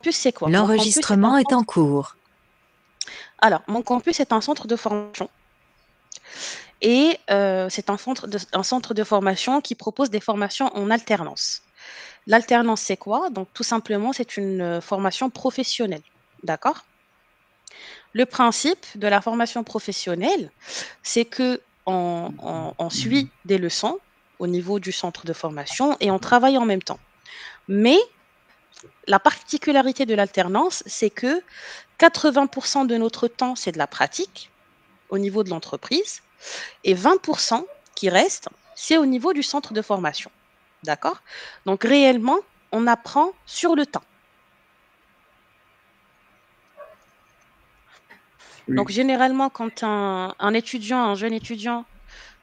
campus, c'est quoi? Mon campus est un L'enregistrement est en centre. cours. Alors, mon campus est un centre de formation et c'est un centre de formation qui propose des formations en alternance. L'alternance, c'est quoi? Donc, tout simplement, c'est une formation professionnelle. D'accord? Le principe de la formation professionnelle, c'est que on suit des leçons au niveau du centre de formation et on travaille en même temps. Mais la particularité de l'alternance, c'est que 80% de notre temps, c'est de la pratique au niveau de l'entreprise et 20% qui reste, c'est au niveau du centre de formation. D'accord? Donc réellement, on apprend sur le temps. Donc Oui. généralement, quand un jeune étudiant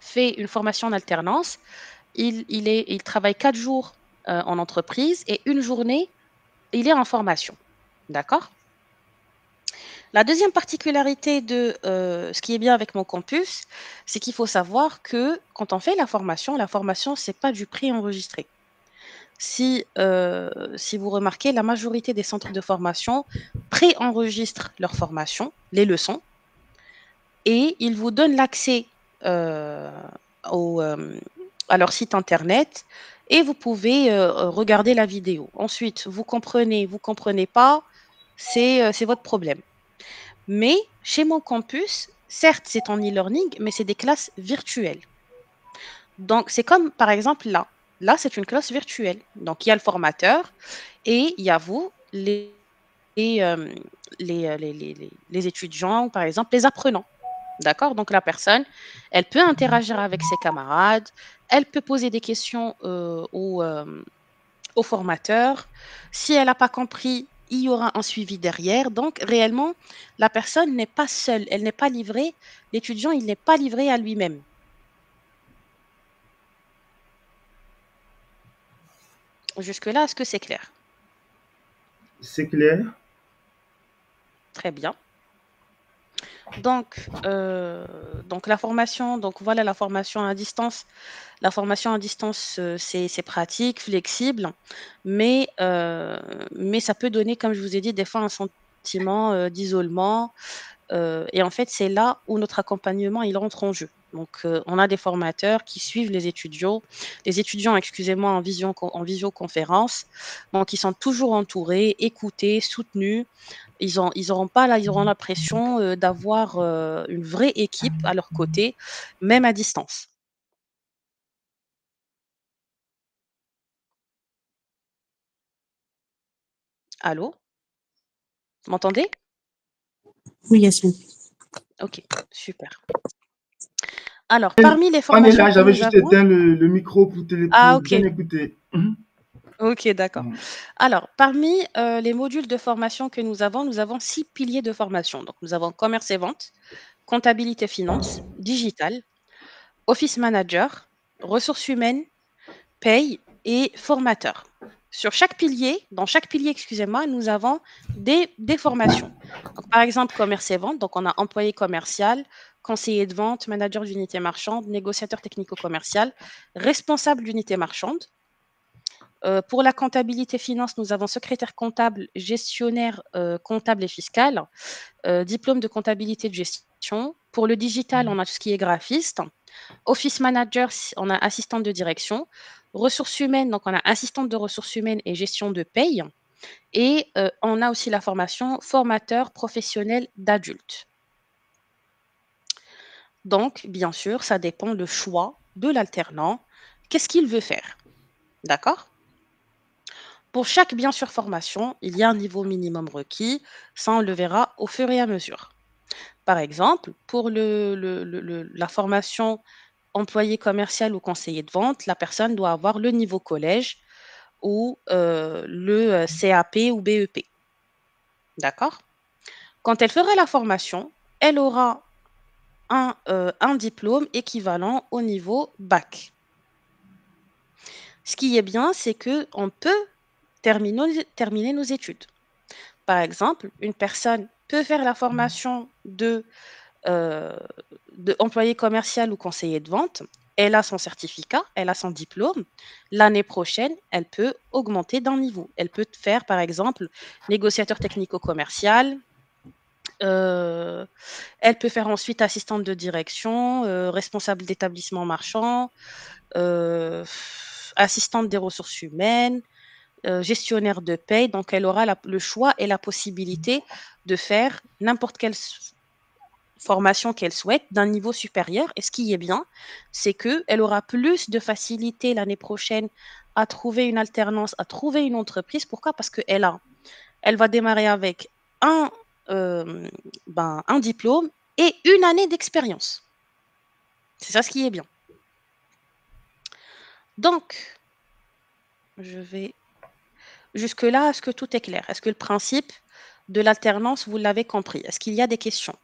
fait une formation en alternance, il travaille 4 jours en entreprise et une journée, il est en formation. D'accord? La deuxième particularité de ce qui est bien avec mon campus, c'est qu'il faut savoir que quand on fait la formation, c'est pas du préenregistré. Si vous remarquez, la majorité des centres de formation préenregistrent leur formation, les leçons, et ils vous donnent l'accès euh, au, euh, à leur site internet et vous pouvez regarder la vidéo. Ensuite, vous comprenez pas, c'est votre problème. Mais chez mon campus, certes, c'est en e-learning, mais c'est des classes virtuelles. Donc, c'est comme, par exemple, là. Là, c'est une classe virtuelle. Donc, il y a le formateur et il y a vous, les, euh, les étudiants, par exemple, les apprenants. D'accord? Donc, la personne, elle peut interagir avec ses camarades, elle peut poser des questions au formateur. Si elle n'a pas compris, il y aura un suivi derrière. Donc, réellement, la personne n'est pas seule, elle n'est pas livrée, l'étudiant, il n'est pas livré à lui-même. Jusque-là, est-ce que c'est clair? C'est clair? Très bien. Donc la formation, donc voilà la formation à distance. La formation à distance, c'est pratique, flexible, mais ça peut donner, comme je vous ai dit, des fois un sentiment d'isolement. Et en fait, c'est là où notre accompagnement, il rentre en jeu. Donc, on a des formateurs qui suivent les étudiants, excusez-moi, en visioconférence. Donc, ils sont toujours entourés, écoutés, soutenus. Ils auront l'impression d'avoir une vraie équipe à leur côté, même à distance. Allô? Vous m'entendez? Oui, Yasmine. Ok, super. Alors, Elle- parmi les On est formations là, que j'avais nous juste avons, éteint le micro ah, pour bien ok, écouter. Mhm. ok, d'accord. Mhm. Alors, parmi les modules de formation que nous avons 6 piliers de formation. Donc, nous avons commerce et vente, comptabilité finance, digital, office manager, ressources humaines, paye et formateur. Dans chaque pilier, excusez-moi, nous avons des formations. Donc, par exemple, commerce et vente, donc on a employé commercial, conseiller de vente, manager d'unité marchande, négociateur technico-commercial, responsable d'unité marchande. Pour la comptabilité finance, nous avons secrétaire comptable, gestionnaire comptable et fiscal, diplôme de comptabilité de gestion. Pour le digital, on a tout ce qui est graphiste. Office manager, on a assistante de direction. Ressources humaines, donc on a assistante de ressources humaines et gestion de paye. Et on a aussi la formation formateur professionnel d'adultes. Donc, bien sûr, ça dépend le choix de l'alternant. Qu'est-ce qu'il veut faire? D'accord? Pour chaque, bien sûr, formation, il y a un niveau minimum requis. Ça, on le verra au fur et à mesure. Par exemple, pour la formation employé commercial ou conseiller de vente, la personne doit avoir le niveau collège ou le CAP ou BEP. D'accord? Quand elle fera la formation, elle aura un diplôme équivalent au niveau bac. Ce qui est bien, c'est qu'on peut terminer nos études. Par exemple, une personne peut faire la formation de employé commercial ou conseiller de vente. elle a son certificat, elle a son diplôme. L'année prochaine, elle peut augmenter d'un niveau. Elle peut faire, par exemple, négociateur technico-commercial. euh, Elle peut faire ensuite assistante de direction, responsable d'établissement marchand, euh, assistante des ressources humaines, gestionnaire de paye. Donc, elle aura le choix et la possibilité de faire n'importe quelle formation qu'elle souhaite d'un niveau supérieur. Et ce qui est bien, c'est qu'elle aura plus de facilité l'année prochaine à trouver une alternance, à trouver une entreprise. Pourquoi? Parce elle va démarrer avec un, euh, un diplôme et une année d'expérience. C'est ça ce qui est bien. Donc, je vais... Jusque-là, est-ce que tout est clair? Est-ce que le principe de l'alternance, vous l'avez compris? Est-ce qu'il y a des questions?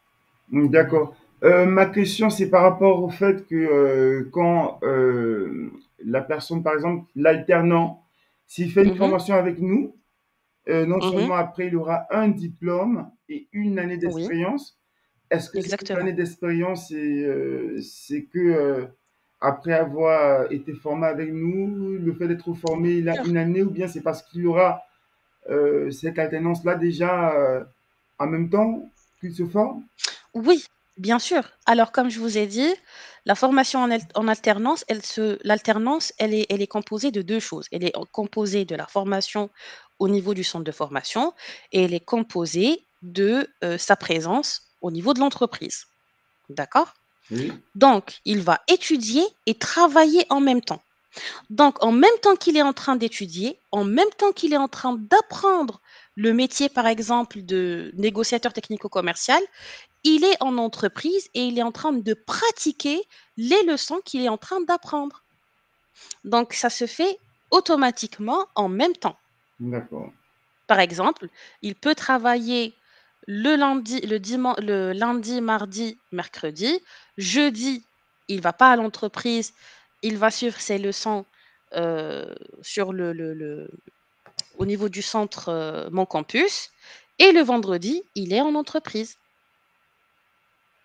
D'accord. Ma question, c'est par rapport au fait que quand la personne, par exemple, l'alternant, s'il fait une Mhm, formation avec nous, non mhm, seulement après il aura un diplôme et une année oui, d'expérience, est-ce que cette exactement. année d'expérience, c'est que après avoir été formé avec nous, le fait d'être formé, il a Sûr. une année, ou bien c'est parce qu'il aura cette alternance-là déjà en même temps qu'il se forme? Oui, bien sûr. Alors, comme je vous ai dit, la formation en alternance, l'alternance, elle est composée de deux choses. Elle est composée de la formation au niveau du centre de formation et elle est composée de sa présence au niveau de l'entreprise. D'accord? Oui, Donc, il va étudier et travailler en même temps. Donc, en même temps qu'il est en train d'étudier, en même temps qu'il est en train d'apprendre le métier, par exemple, de négociateur technico-commercial, il est en entreprise et il est en train de pratiquer les leçons qu'il est en train d'apprendre. Donc, ça se fait automatiquement en même temps. d'accord. Par exemple, il peut travailler le lundi, mardi, mercredi. Jeudi, il va pas à l'entreprise, il va suivre ses leçons euh, sur au niveau du centre Mon Campus. Et le vendredi, il est en entreprise.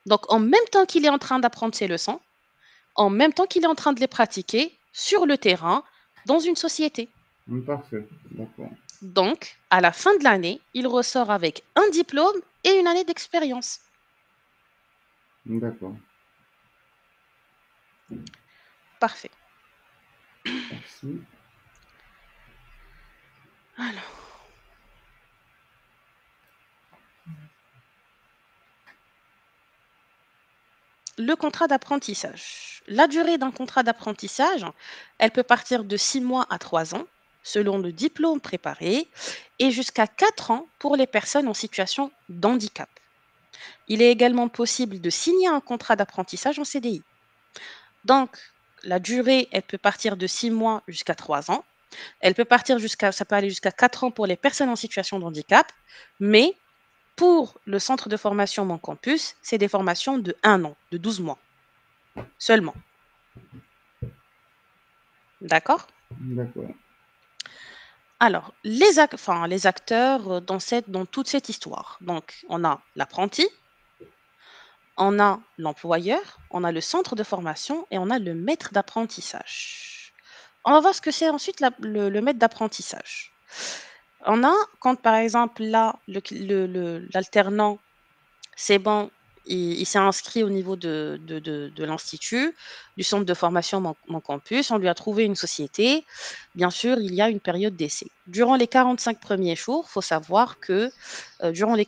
Donc, en même temps qu'il est en train d'apprendre ses leçons, en même temps qu'il est en train de les pratiquer sur le terrain, dans une société. Parfait, d'accord. Donc, à la fin de l'année, il ressort avec un diplôme et une année d'expérience. D'accord. Parfait. Merci. Alors, le contrat d'apprentissage. La durée d'un contrat d'apprentissage, elle peut partir de 6 mois à 3 ans, selon le diplôme préparé, et jusqu'à 4 ans pour les personnes en situation d'handicap. Il est également possible de signer un contrat d'apprentissage en CDI. Donc, la durée, elle peut partir de 6 mois jusqu'à 3 ans. Ça peut aller jusqu'à 4 ans pour les personnes en situation de handicap. Mais pour le centre de formation Mon Campus, c'est des formations de 1 an, de 12 mois seulement. D'accord? D'accord. Alors, les acteurs dans toute cette histoire. Donc, on a l'apprenti, on a l'employeur, on a le centre de formation et on a le maître d'apprentissage. On va voir ce que c'est ensuite le maître d'apprentissage. On a, quand par exemple là, l'alternant, c'est bon, il s'est inscrit au niveau de l'institut, du centre de formation Mon Campus, on lui a trouvé une société. Bien sûr, il y a une période d'essai. Durant les 45 premiers jours, il faut savoir que durant les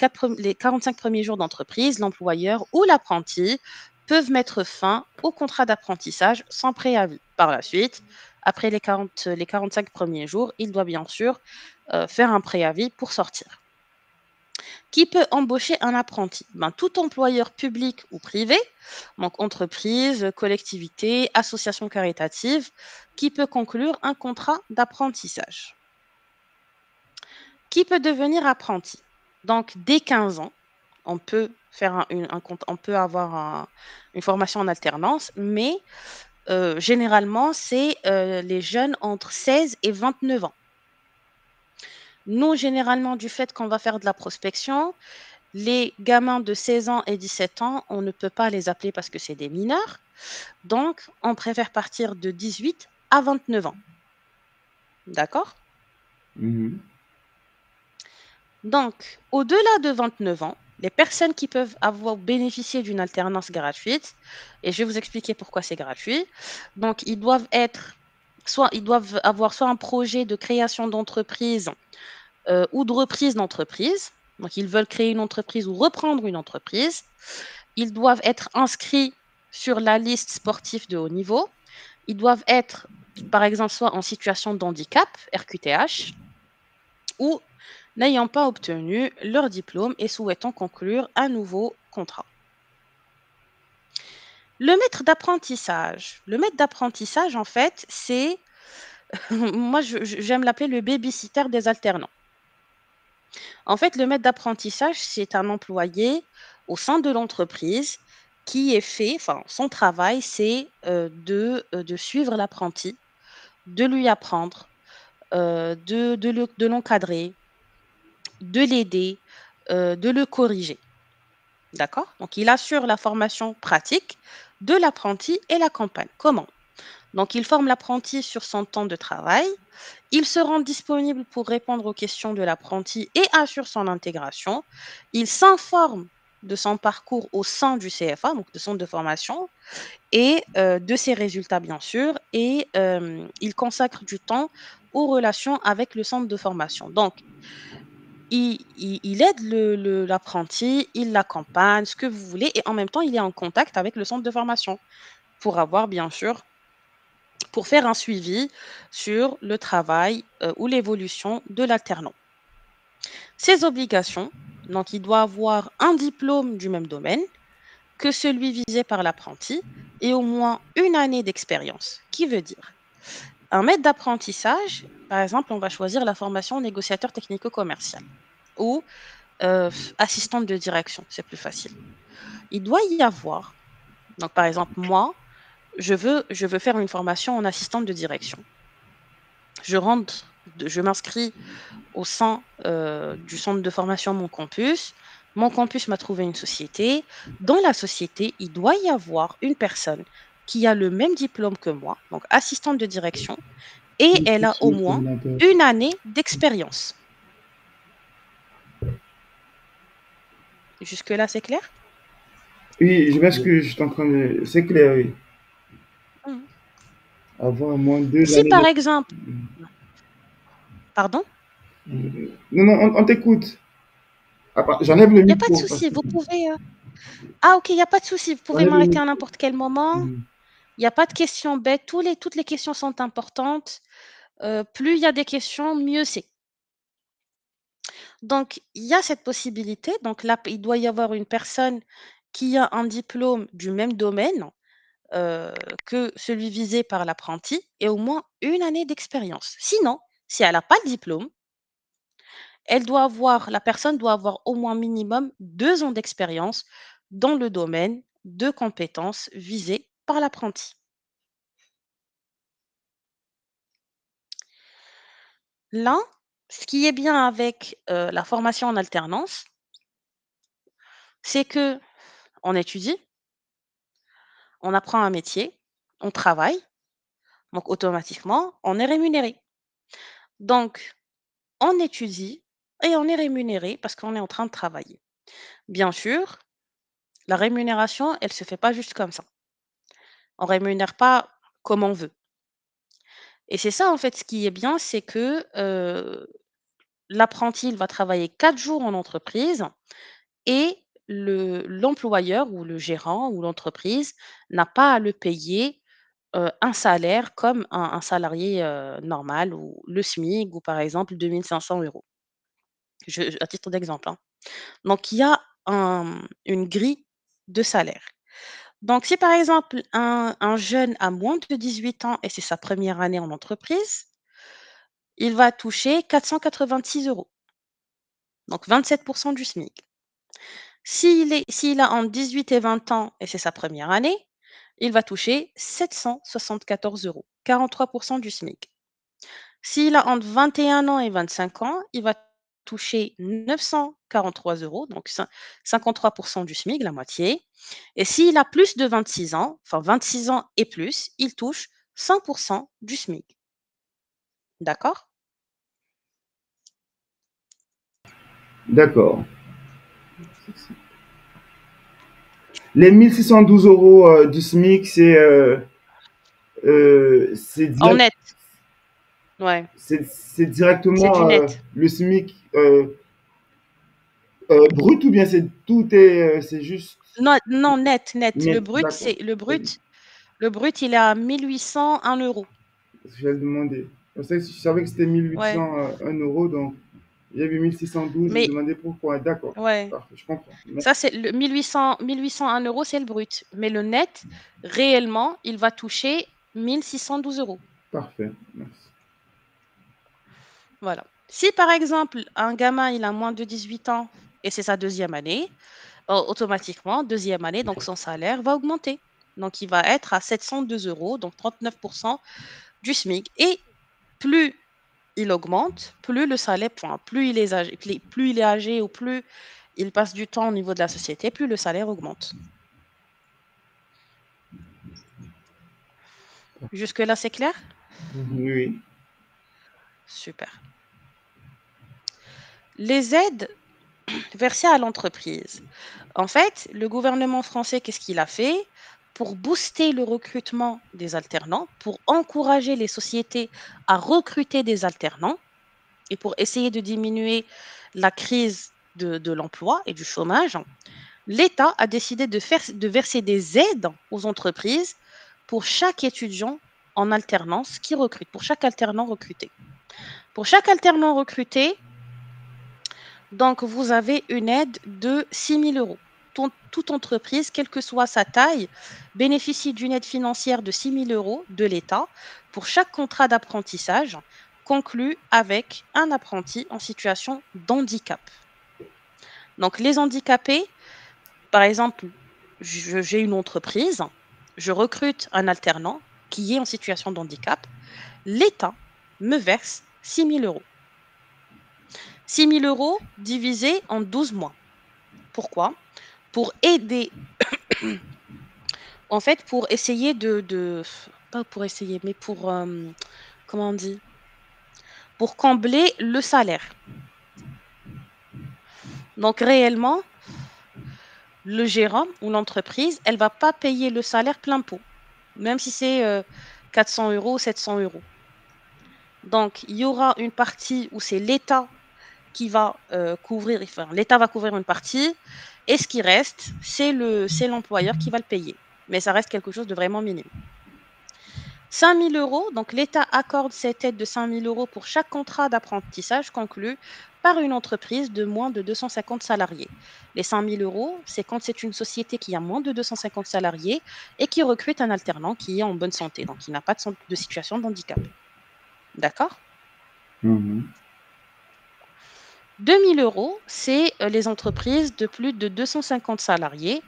45 premiers jours d'entreprise, l'employeur ou l'apprenti peuvent mettre fin au contrat d'apprentissage sans préavis. Par la suite, après les 45 premiers jours, il doit bien sûr faire un préavis pour sortir. Qui peut embaucher un apprenti? Tout employeur public ou privé, donc entreprise, collectivité, association caritative, qui peut conclure un contrat d'apprentissage. Qui peut devenir apprenti? Donc, dès 15 ans, on peut faire on peut avoir une formation en alternance, mais généralement, c'est les jeunes entre 16 et 29 ans. Nous, généralement, du fait qu'on va faire de la prospection, les gamins de 16 ans et 17 ans, on ne peut pas les appeler parce que c'est des mineurs. Donc, on préfère partir de 18 à 29 ans. D'accord? Mhm. Donc, au-delà de 29 ans, les personnes qui peuvent avoir bénéficié d'une alternance gratuite, et je vais vous expliquer pourquoi c'est gratuit. Donc, ils doivent avoir soit un projet de création d'entreprise ou de reprise d'entreprise. Donc, ils veulent créer une entreprise ou reprendre une entreprise. Ils doivent être inscrits sur la liste sportive de haut niveau. Ils doivent être, par exemple, soit en situation de handicap, RQTH, ou n'ayant pas obtenu leur diplôme et souhaitant conclure un nouveau contrat. Le maître d'apprentissage. Le maître d'apprentissage, en fait, c'est, moi, j'aime l'appeler le baby-sitter des alternants. En fait, le maître d'apprentissage, c'est un employé au sein de l'entreprise qui est fait, enfin, son travail, c'est de suivre l'apprenti, de lui apprendre, de l'encadrer, de l'aider, de le corriger. D'accord? Donc, il assure la formation pratique de l'apprenti et l'accompagne. Comment? Donc, il forme l'apprenti sur son temps de travail. Il se rend disponible pour répondre aux questions de l'apprenti et assure son intégration. Il s'informe de son parcours au sein du CFA, donc de centre de formation, et de ses résultats, bien sûr. Et il consacre du temps aux relations avec le centre de formation. Donc, il aide l'apprenti, il l'accompagne, ce que vous voulez, et en même temps, il est en contact avec le centre de formation pour avoir, bien sûr, pour faire un suivi sur le travail ou l'évolution de l'alternant. Ses obligations, donc il doit avoir un diplôme du même domaine que celui visé par l'apprenti et au moins une année d'expérience, qui veut dire un maître d'apprentissage, par exemple, on va choisir la formation négociateur technico-commercial ou assistante de direction, c'est plus facile. Il doit y avoir, donc par exemple, moi, je veux faire une formation en assistante de direction. Je m'inscris au sein du centre de formation Mon Campus. Mon campus m'a trouvé une société. Dans la société, il doit y avoir une personne qui a le même diplôme que moi, donc assistante de direction, et Oui, elle a au sur moins ordinateur. une année d'expérience. Jusque-là, c'est clair? Oui, je m'excuse, je suis en train de. C'est clair, oui. Mhm. Avoir au moins deux Si années par de. exemple, pardon, Non, non, on t'écoute. Ah, j'enlève le il n'y a pas de micro parce souci, que. vous pouvez... Ah ok, il n'y a pas de souci, vous pouvez J'enlève le m'arrêter à micro. n'importe quel moment. Mhm. Il n'y a pas de questions bêtes, toutes les questions sont importantes. Plus il y a des questions, mieux c'est. Donc, il y a cette possibilité. Donc là, il doit y avoir une personne qui a un diplôme du même domaine que celui visé par l'apprenti et au moins une année d'expérience. Sinon, si elle n'a pas le diplôme, la personne doit avoir au moins minimum 2 ans d'expérience dans le domaine de compétences visées par l'apprenti. Là, ce qui est bien avec la formation en alternance, c'est que on étudie, on apprend un métier, on travaille, donc automatiquement, on est rémunéré. Donc, on étudie et on est rémunéré parce qu'on est en train de travailler. Bien sûr, la rémunération, elle se fait pas juste comme ça. On rémunère pas comme on veut. Et c'est ça, en fait, ce qui est bien, c'est que l'apprenti, il va travailler 4 jours en entreprise et l'employeur ou le gérant ou l'entreprise n'a pas à le payer un salaire comme un salarié normal ou le SMIC ou par exemple 2 500 €. À titre d'exemple, hein. Donc, il y a une grille de salaire. Donc, si par exemple un jeune a moins de 18 ans et c'est sa première année en entreprise, il va toucher 486 €, donc 27% du SMIC. S'il a entre 18 et 20 ans et c'est sa première année, il va toucher 774 €, 43% du SMIC. S'il a entre 21 ans et 25 ans, il va toucher 943 €, donc 53% du SMIC, la moitié. Et s'il a plus de 26 ans, enfin 26 ans et plus, il touche 100% du SMIC. D'accord? D'accord. Les 1612 euros du SMIC, c'est En direct, net, ouais, c'est c'est du directement net. le SMIC brut, ou bien c'est juste Non, non, net, net. net? D'accord. Très bien. Le brut, il est à 1801 €. Je vais le demander. Je savais que c'était Ouais, 1801 euros, donc il y avait 1612, je me mais demandais pourquoi. D'accord. ouais, Parfait, je comprends. ça c'est le 1801 €, c'est le brut. Mais le net, réellement, il va toucher 1612 €. Parfait, merci. Voilà. Si par exemple, un gamin, il a moins de 18 ans et c'est sa deuxième année, automatiquement, deuxième année, donc son salaire va augmenter. Donc il va être à 702 €, donc 39% du SMIC. Et plus il augmente, plus le salaire, enfin, plus il est âgé ou plus il passe du temps au niveau de la société, plus le salaire augmente. Jusque-là, c'est clair? Oui, oui. Super. Les aides versées à l'entreprise. En fait, le gouvernement français, qu'est-ce qu'il a fait? Pour booster le recrutement des alternants, pour encourager les sociétés à recruter des alternants et pour essayer de diminuer la crise de l'emploi et du chômage, l'État a décidé de verser des aides aux entreprises pour chaque étudiant en alternance qui recrute, pour chaque alternant recruté. Pour chaque alternant recruté, donc vous avez une aide de 6 000 €. Toute entreprise, quelle que soit sa taille, bénéficie d'une aide financière de 6 000 € de l'État pour chaque contrat d'apprentissage conclu avec un apprenti en situation d'handicap. Donc les handicapés, par exemple, j'ai une entreprise, je recrute un alternant qui est en situation de handicap, l'État me verse 6 000 €. 6 000 € divisé en 12 mois. Pourquoi? Pour aider, en fait, pour essayer pas pour essayer, mais pour, comment on dit? Pour combler le salaire. Donc réellement, le gérant ou l'entreprise, elle va pas payer le salaire plein pot, même si c'est 400 €, 700 €. Donc, il y aura une partie où c'est l'État qui va couvrir, enfin, l'État va couvrir une partie, et ce qui reste, c'est l'employeur qui va le payer. Mais ça reste quelque chose de vraiment minime. 5 000 €, donc l'État accorde cette aide de 5 000 € pour chaque contrat d'apprentissage conclu par une entreprise de moins de 250 salariés. Les 5 000 €, c'est quand c'est une société qui a moins de 250 salariés et qui recrute un alternant qui est en bonne santé, donc qui n'a pas de situation de handicap. D'accord? Mhm. 2 000 €, c'est les entreprises de plus de 250 salariés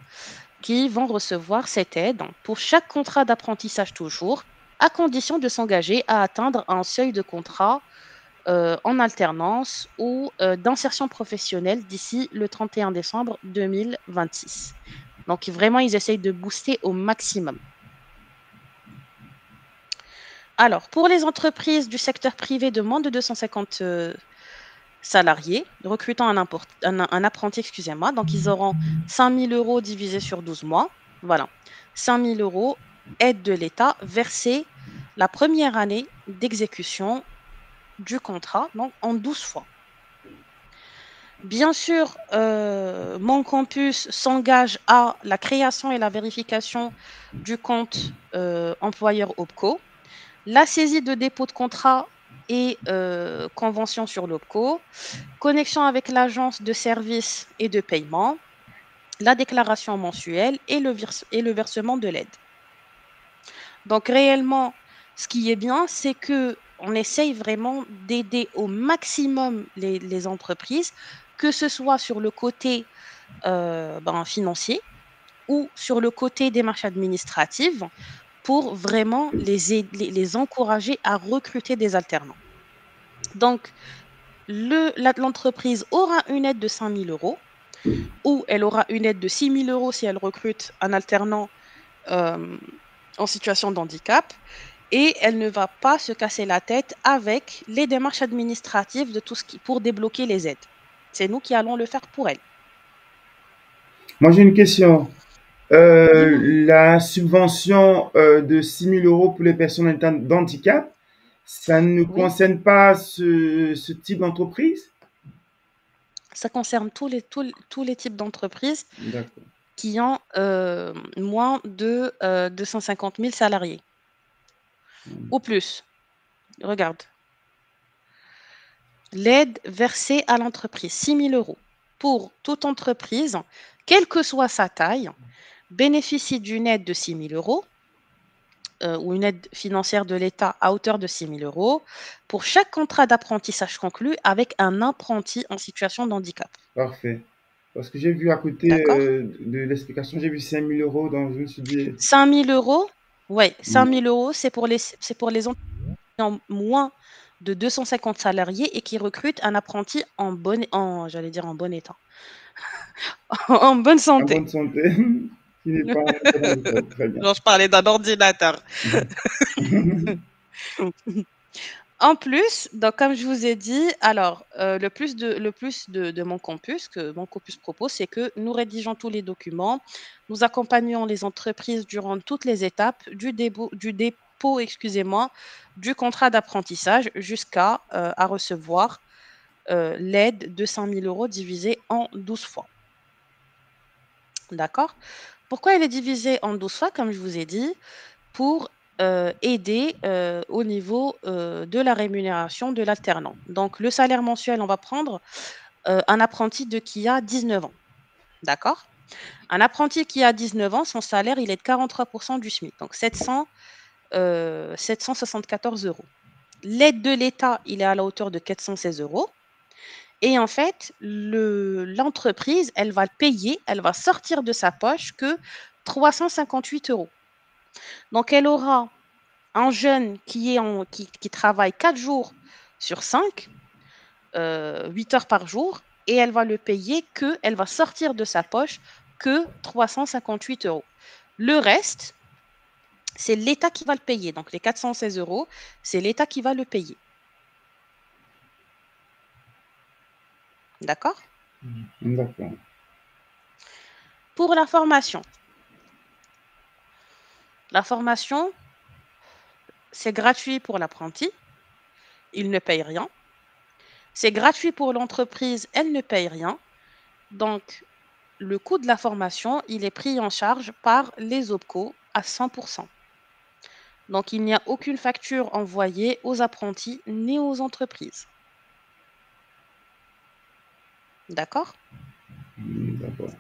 qui vont recevoir cette aide pour chaque contrat d'apprentissage toujours, à condition de s'engager à atteindre un seuil de contrat en alternance ou d'insertion professionnelle d'ici le 31 décembre 2026. Donc vraiment, ils essayent de booster au maximum. Alors, pour les entreprises du secteur privé de moins de 250 salariés, recrutant un apprenti, excusez-moi, donc ils auront 5 000 € divisé sur 12 mois. Voilà, 5 000 € aide de l'État versée la première année d'exécution du contrat, donc en 12 fois. Bien sûr, mon campus s'engage à la création et la vérification du compte employeur OPCO, la saisie de dépôt de contrat et convention sur l'OPCO, connexion avec l'agence de services et de paiement, la déclaration mensuelle et le versement de l'aide. Donc réellement, ce qui est bien, c'est que on essaye vraiment d'aider au maximum les entreprises, que ce soit sur le côté financier ou sur le côté démarches administratives, pour vraiment les encourager à recruter des alternants. Donc, l'entreprise aura une aide de 5 000 euros ou elle aura une aide de 6 000 euros si elle recrute un alternant euh, en situation de handicap et elle ne va pas se casser la tête avec les démarches administratives de tout ce qui pour débloquer les aides. C'est nous qui allons le faire pour elle. Moi, j'ai une question. Dis-moi. La subvention de 6 000 euros pour les personnes atteintes d'handicap, ça ne Oui, concerne pas ce type d'entreprise? ça concerne tous les types d'entreprises D'accord. qui ont moins de 250 000 salariés ou plus. Regarde, l'aide versée à l'entreprise, 6 000 euros. Pour toute entreprise, quelle que soit sa taille, bénéficie d'une aide de 6 000 euros ou une aide financière de l'État à hauteur de 6 000 euros pour chaque contrat d'apprentissage conclu avec un apprenti en situation de handicap. Parfait. Parce que j'ai vu à côté D'accord? de l'explication, j'ai vu 5 000 euros, donc je me suis dit, 5 000 euros, ouais, 5 hmm, 000 euros, c'est pour les entreprises qui ont moins de 250 salariés et qui recrutent un apprenti j'allais dire en bon état, en bonne en santé. bonne santé, qui n'est pas en état d'handicap. Très bien. Genre, je parlais d'un ordinateur. En plus, donc, comme je vous ai dit, alors, le plus de mon campus, que mon campus propose, c'est que nous rédigeons tous les documents, nous accompagnons les entreprises durant toutes les étapes du dépôt, excusez-moi, du contrat d'apprentissage jusqu'à à recevoir l'aide de 5 000 euros divisée en 12 fois. D'accord? Pourquoi elle est divisée en 12 fois, comme je vous ai dit? Pour aider au niveau de la rémunération de l'alternant. Donc, le salaire mensuel, on va prendre un apprenti qui a 19 ans. D'accord? Un apprenti qui a 19 ans, son salaire, il est de 43% du SMIC, donc 774 euros. L'aide de l'État, il est à la hauteur de 416 euros. Et en fait, l'entreprise, elle va le payer, elle va sortir de sa poche que 358 euros. Donc, elle aura un jeune qui travaille 4 jours sur 5, 8 heures par jour, et elle va le payer elle va sortir de sa poche que 358 euros. Le reste, c'est l'État qui va le payer. Donc les 416 euros, c'est l'État qui va le payer. D'accord? D'accord. Pour la formation, c'est gratuit pour l'apprenti, il ne paye rien. C'est gratuit pour l'entreprise, elle ne paye rien. Donc, le coût de la formation, il est pris en charge par les OPCO à 100%. Donc, il n'y a aucune facture envoyée aux apprentis ni aux entreprises. D'accord? D'accord.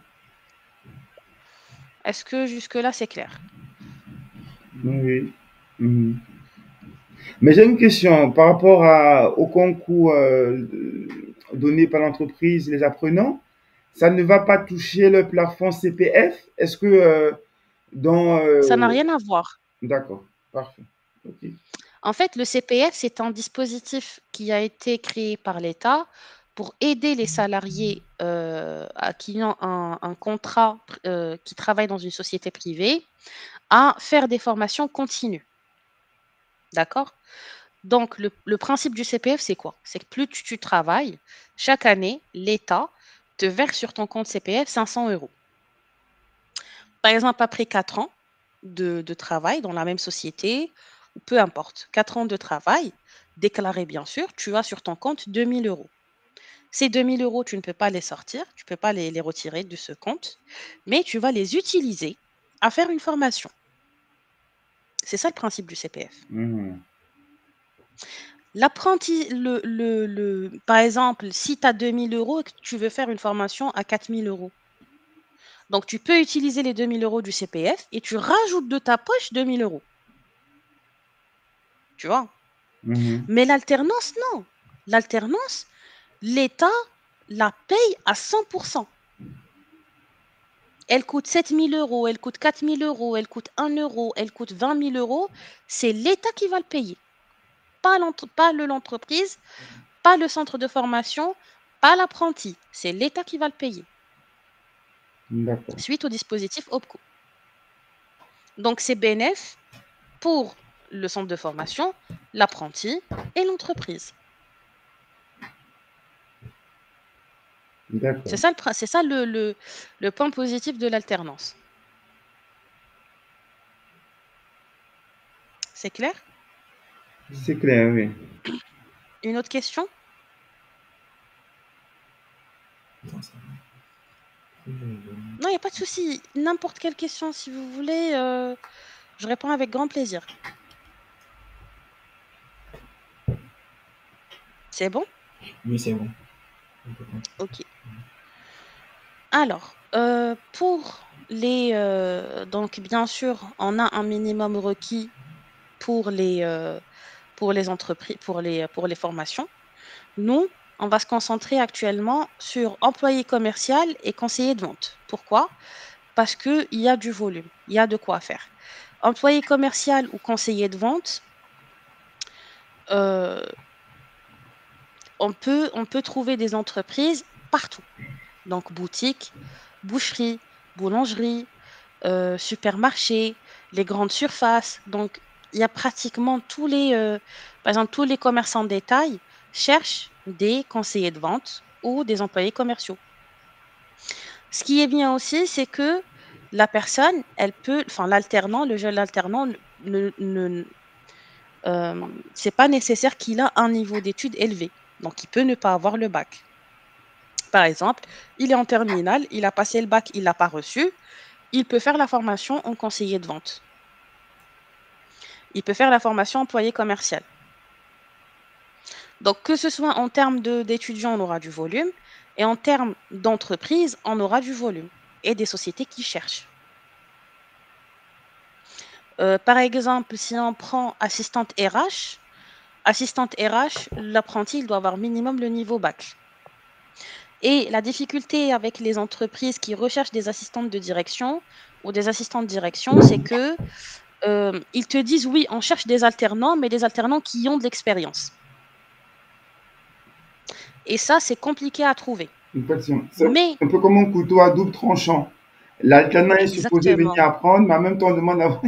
Est-ce que jusque-là, c'est clair? Oui. Mhm. Mais j'ai une question par rapport au concours donné par l'entreprise, les apprenants. Ça ne va pas toucher le plafond CPF? Est-ce que dans... Ça n'a rien à voir. d'accord, parfait. Ok. En fait, le CPF, c'est un dispositif qui a été créé par l'État pour aider les salariés qui ont un contrat, qui travaillent dans une société privée, à faire des formations continues. D'accord? Donc, le principe du CPF, c'est quoi? C'est que plus tu travailles, chaque année, l'État te verse sur ton compte CPF 500 euros. Par exemple, après 4 ans de travail dans la même société, ou peu importe, 4 ans de travail, déclaré bien sûr, tu as sur ton compte 2 000 euros. Ces 2 000 euros, tu ne peux pas les sortir, tu ne peux pas les retirer de ce compte, mais tu vas les utiliser à faire une formation. C'est ça le principe du CPF. Mhm. L'apprenti, par exemple, si tu as 2 000 euros et que tu veux faire une formation à 4 000 euros, donc tu peux utiliser les 2 000 euros du CPF et tu rajoutes de ta poche 2 000 euros. Tu vois? Mhm. Mais l'alternance, non. L'alternance, l'État la paye à 100%. Elle coûte 7 000 euros, elle coûte 4 000 euros, elle coûte 1 euro, elle coûte 20 000 euros. C'est l'État qui va le payer, pas l'entreprise, pas le centre de formation, pas l'apprenti. C'est l'État qui va le payer, D'accord. suite au dispositif OPCO. Donc, c'est bénéf pour le centre de formation, l'apprenti et l'entreprise. D'accord. C'est ça le point positif de l'alternance. C'est clair? C'est clair, oui. Une autre question? Non, il n'y a pas de souci. N'importe quelle question, si vous voulez, je réponds avec grand plaisir. C'est bon? Oui, c'est bon. Ok. Alors, pour les... donc, bien sûr, on a un minimum requis pour les entreprises, pour les formations. Nous, on va se concentrer actuellement sur employé commercial et conseiller de vente. Pourquoi? Parce qu'il y a du volume, il y a de quoi faire. Employé commercial ou conseiller de vente, euh, on peut trouver des entreprises partout. Donc, boutique, boucherie, boulangerie, supermarché, les grandes surfaces. Donc, il y a pratiquement par exemple, tous les commerçants de détail cherchent des conseillers de vente ou des employés commerciaux. Ce qui est bien aussi, c'est que la personne, enfin l'alternant, le jeune alternant, c'est pas nécessaire qu'il a un niveau d'études élevé. Donc, il peut ne pas avoir le bac. Par exemple, il est en terminale, il a passé le bac, il l'a pas reçu, il peut faire la formation en conseiller de vente. Il peut faire la formation employé commercial. Donc, que ce soit en termes d'étudiants, on aura du volume, et en termes d'entreprise, on aura du volume, et des sociétés qui cherchent. Par exemple, si on prend assistante RH, l'apprenti, il doit avoir minimum le niveau bac. Et la difficulté avec les entreprises qui recherchent des assistantes de direction ou des assistants de direction, c'est que ils te disent oui, on cherche des alternants, mais des alternants qui ont de l'expérience. Et ça, c'est compliqué à trouver. Une question. C'est Mais, un peu comme un couteau à double tranchant. L'alternant est supposé exactement, venir apprendre, mais en même temps, on demande à...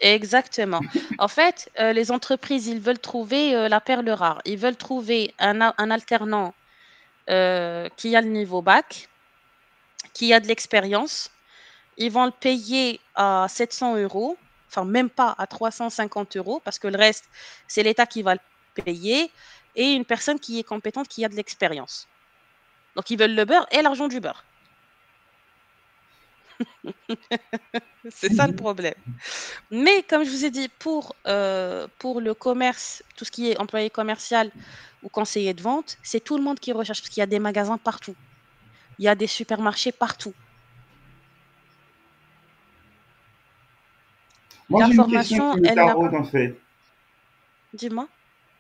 exactement. En fait, les entreprises, ils veulent trouver la perle rare. Ils veulent trouver un alternant qui a le niveau bac, qui a de l'expérience. Ils vont le payer à 700 euros, enfin même pas à 350 euros, parce que le reste, c'est l'État qui va le payer, et une personne qui est compétente, qui a de l'expérience. Donc, ils veulent le beurre et l'argent du beurre. C'est ça le problème. Mais comme je vous ai dit, pour le commerce, tout ce qui est employé commercial ou conseiller de vente, c'est tout le monde qui recherche, parce qu'il y a des magasins partout. Il y a des supermarchés partout. Moi, La j'ai une question formation, qui me elle n'a taraude, pas... en fait. Dis-moi.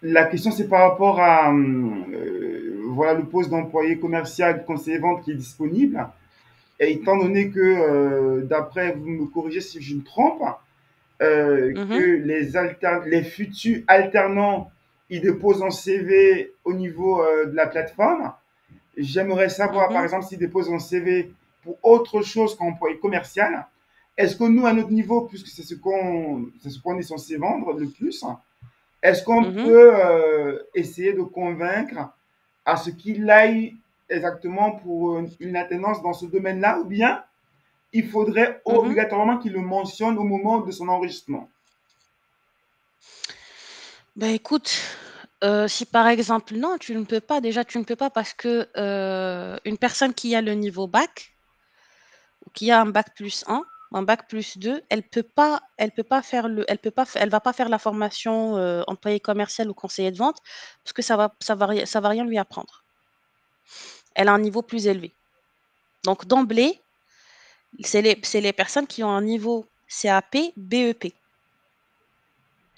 La question, c'est par rapport à voilà, le poste d'employé commercial, conseiller vente qui est disponible. Et étant donné que, d'après, vous me corrigez si je me trompe, que Mhm, les futurs alternants, ils déposent un CV au niveau de la plateforme. J'aimerais savoir, par mhm, exemple, s'ils déposent un CV pour autre chose qu'employé commercial. Est-ce que nous, à notre niveau, puisque c'est ce qu'on est censé vendre le plus, est-ce qu'on mhm, peut essayer de convaincre à ce qu'il aille exactement pour une alternance dans ce domaine-là, ou bien il faudrait mhm. obligatoirement qu'il le mentionne au moment de son enregistrement? Ben écoute, si par exemple, non, tu ne peux pas, déjà tu ne peux pas parce que une personne qui a le niveau bac, ou qui a un bac plus un bac plus 2, elle peut pas faire elle va pas faire la formation employé commercial ou conseiller de vente parce que ça va rien lui apprendre. Elle a un niveau plus élevé. Donc d'emblée, c'est les personnes qui ont un niveau CAP, BEP.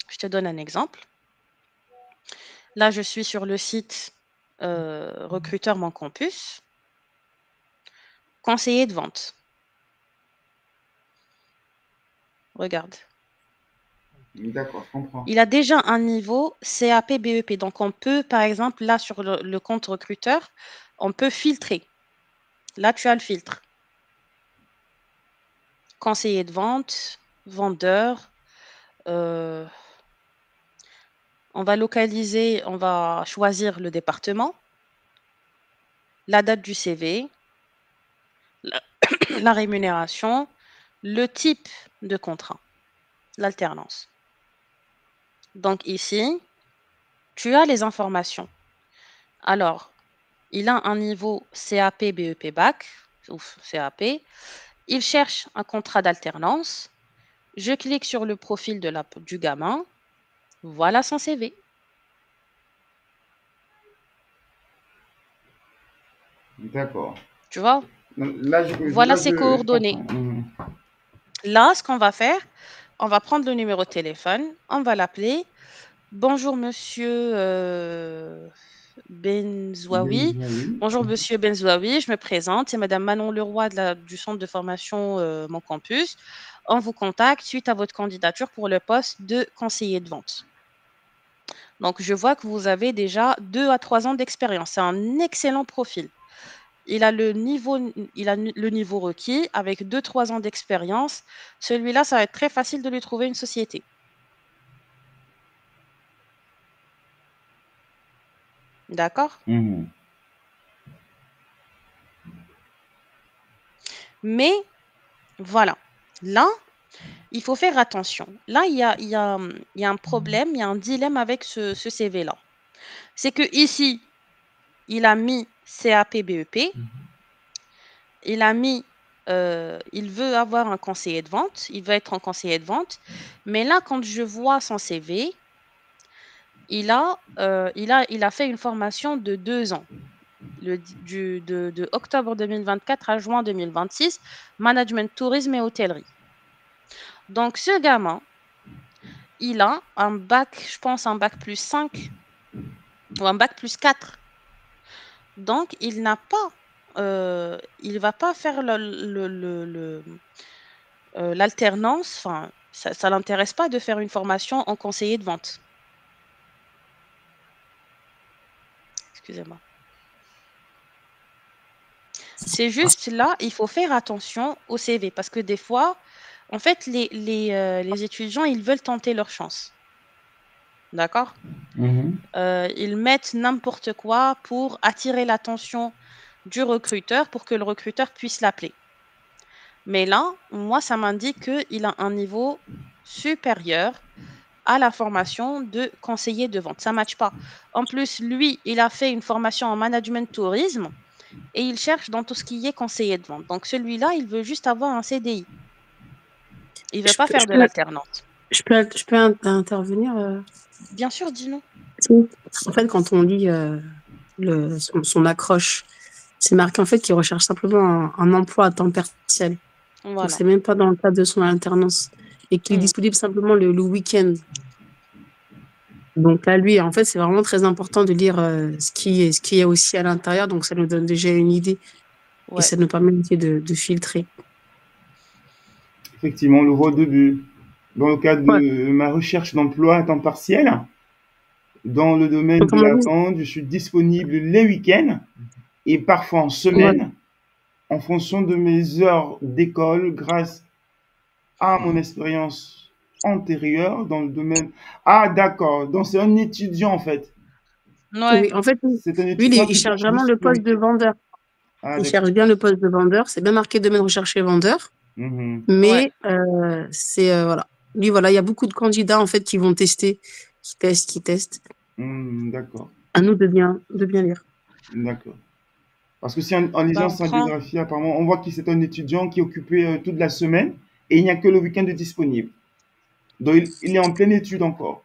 Je te donne un exemple. Là, je suis sur le site Recruteur Mon Campus, conseiller de vente. Regarde. D'accord, je comprends. Il a déjà un niveau CAP, BEP. Donc, on peut, par exemple, là, sur le compte recruteur, on peut filtrer. Là, tu as le filtre. Conseiller de vente, vendeur. euh, on va localiser, on va choisir le département, la date du CV, la, la rémunération, le type de contrat, l'alternance. Donc ici, tu as les informations. Alors, il a un niveau CAP, BEP, BAC, ou CAP. Il cherche un contrat d'alternance. Je clique sur le profil du gamin. Voilà son CV. D'accord. Tu vois? Là, Voilà ses je coordonnées. comprends. Mhm. Là, ce qu'on va faire, on va prendre le numéro de téléphone, on va l'appeler. Bonjour monsieur Benzouaoui. Oui. Bonjour monsieur Benzouaoui, je me présente, c'est madame Manon Leroy du centre de formation Mon Campus. On vous contacte suite à votre candidature pour le poste de conseiller de vente. Donc, je vois que vous avez déjà 2 à 3 ans d'expérience. C'est un excellent profil. Il a le niveau requis avec 2-3 ans d'expérience. Celui-là, ça va être très facile de lui trouver une société. D'accord? Mhm. Mais voilà. Là, il faut faire attention. Là, il y a un problème, il y a un dilemme avec ce CV-là. C'est que ici, il a mis CAP BEP, il a mis, il veut avoir un conseiller de vente, il veut être un conseiller de vente, mais là, quand je vois son CV, il a fait une formation de 2 ans, de octobre 2024 à juin 2026, management tourisme et hôtellerie. Donc, ce gamin, il a un bac, je pense, un bac plus 5 ou un bac plus 4. Donc, il va pas faire l'alternance. Enfin, ça l'intéresse pas de faire une formation en conseiller de vente. Excusez-moi. C'est juste là, il faut faire attention au CV parce que des fois, en fait, les étudiants, ils veulent tenter leur chance. D'accord? Mhm. Ils mettent n'importe quoi pour attirer l'attention du recruteur pour que le recruteur puisse l'appeler. Mais là, moi, ça m'indique qu'il a un niveau supérieur à la formation de conseiller de vente. Ça ne matche pas. En plus, lui, il a fait une formation en management tourisme et il cherche dans tout ce qui est conseiller de vente. Donc celui-là, il veut juste avoir un CDI. Il ne veut Je pas peux, faire de l'alternance. intervenir. Bien sûr, dis-nous. Si. En fait, quand on lit son accroche, c'est marqué en fait qu'il recherche simplement un emploi à temps partiel. Donc, Voilà. c'est même pas dans le cadre de son alternance. Et qu'il est Mm. disponible simplement le week-end. Donc là, lui, en fait, c'est vraiment très important de lire ce qui y a aussi à l'intérieur. Donc, ça nous donne déjà une idée et Ouais. ça nous permet aussi de filtrer. Effectivement, on le voit au début. Dans le cadre Ouais. de ma recherche d'emploi à temps partiel, dans le domaine Donc, de comme on la dit, vente, je suis disponible les week-ends et parfois en voilà. semaine, en fonction de mes heures d'école, grâce à mon expérience antérieure dans le domaine. Ah, d'accord. Donc, c'est un étudiant, en fait. Ouais. Oui, en fait, C'est un lui, étudiant il qui cherche cherche vraiment le le poste de week-end. vendeur. Ah, Il d'accord. cherche bien le poste de vendeur. C'est bien marqué domaine recherché vendeur. Mhm. Ouais. Mais c'est voilà. Lui, voilà, il y a beaucoup de candidats en fait qui vont tester, qui testent. D'accord. À nous de bien lire. D'accord. Parce que si en Bah, lisant on sa prend. biographie, apparemment, on voit que c'est un étudiant qui est occupé toute la semaine et il n'y a que le week-end de disponible. Donc, il est en pleine étude encore.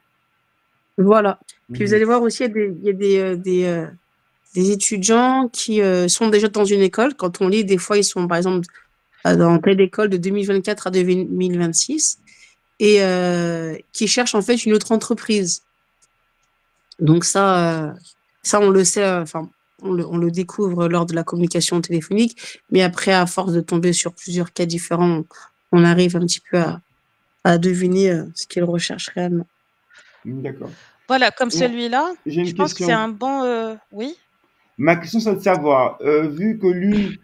Voilà. Puis vous Mhm. allez voir aussi, il y a des étudiants qui sont déjà dans une école. Quand on lit, des fois, ils sont par exemple dans telle école de 2024 à 2026 et qui cherchent en fait une autre entreprise. Donc ça on le sait, enfin, on le découvre lors de la communication téléphonique, mais après, à force de tomber sur plusieurs cas différents, on arrive un petit peu à deviner ce qu'il recherche réellement. D'accord. Voilà, comme Bon, celui-là, j'ai je une pense que c'est question. un bon, oui? Ma question, c'est de savoir, vu que lui,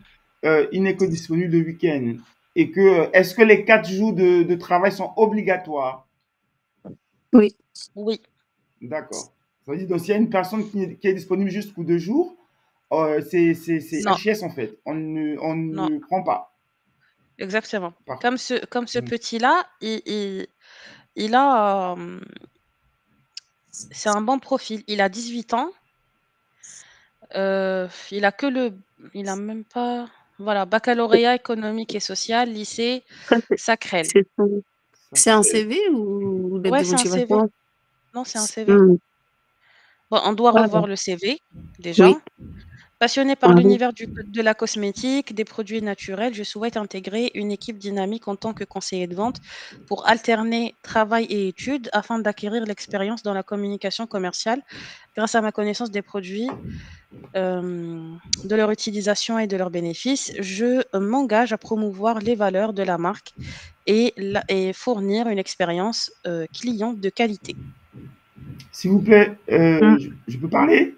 il n'est que disponible le week-end, et que, est-ce que les 4 jours de travail sont obligatoires? Oui, Oui. D'accord. Ça veut dire, donc, s'il y a une personne qui est disponible juste pour 2 jours, c'est Non, HS en fait. On non, ne prend pas. exactement. Parfait. Comme ce Mm. petit-là, il a, c'est un bon profil. Il a 18 ans, il a que le il a même pas, voilà, baccalauréat économique et social, lycée ça, Sacrel. c'est Ça c'est un fait- CV ou lettre Ouais, de c'est un CV. motivation? Non, c'est un CV. Hmm. Bon, on doit Ah, revoir le CV, déjà. oui. Passionné par Mhm. l'univers de la cosmétique, des produits naturels, je souhaite intégrer une équipe dynamique en tant que conseiller de vente pour alterner travail et études afin d'acquérir l'expérience dans la communication commerciale grâce à ma connaissance des produits, de leur utilisation et de leurs bénéfices. Je m'engage à promouvoir les valeurs de la marque et fournir une expérience client de qualité. S'il vous plaît, Mm. je peux parler?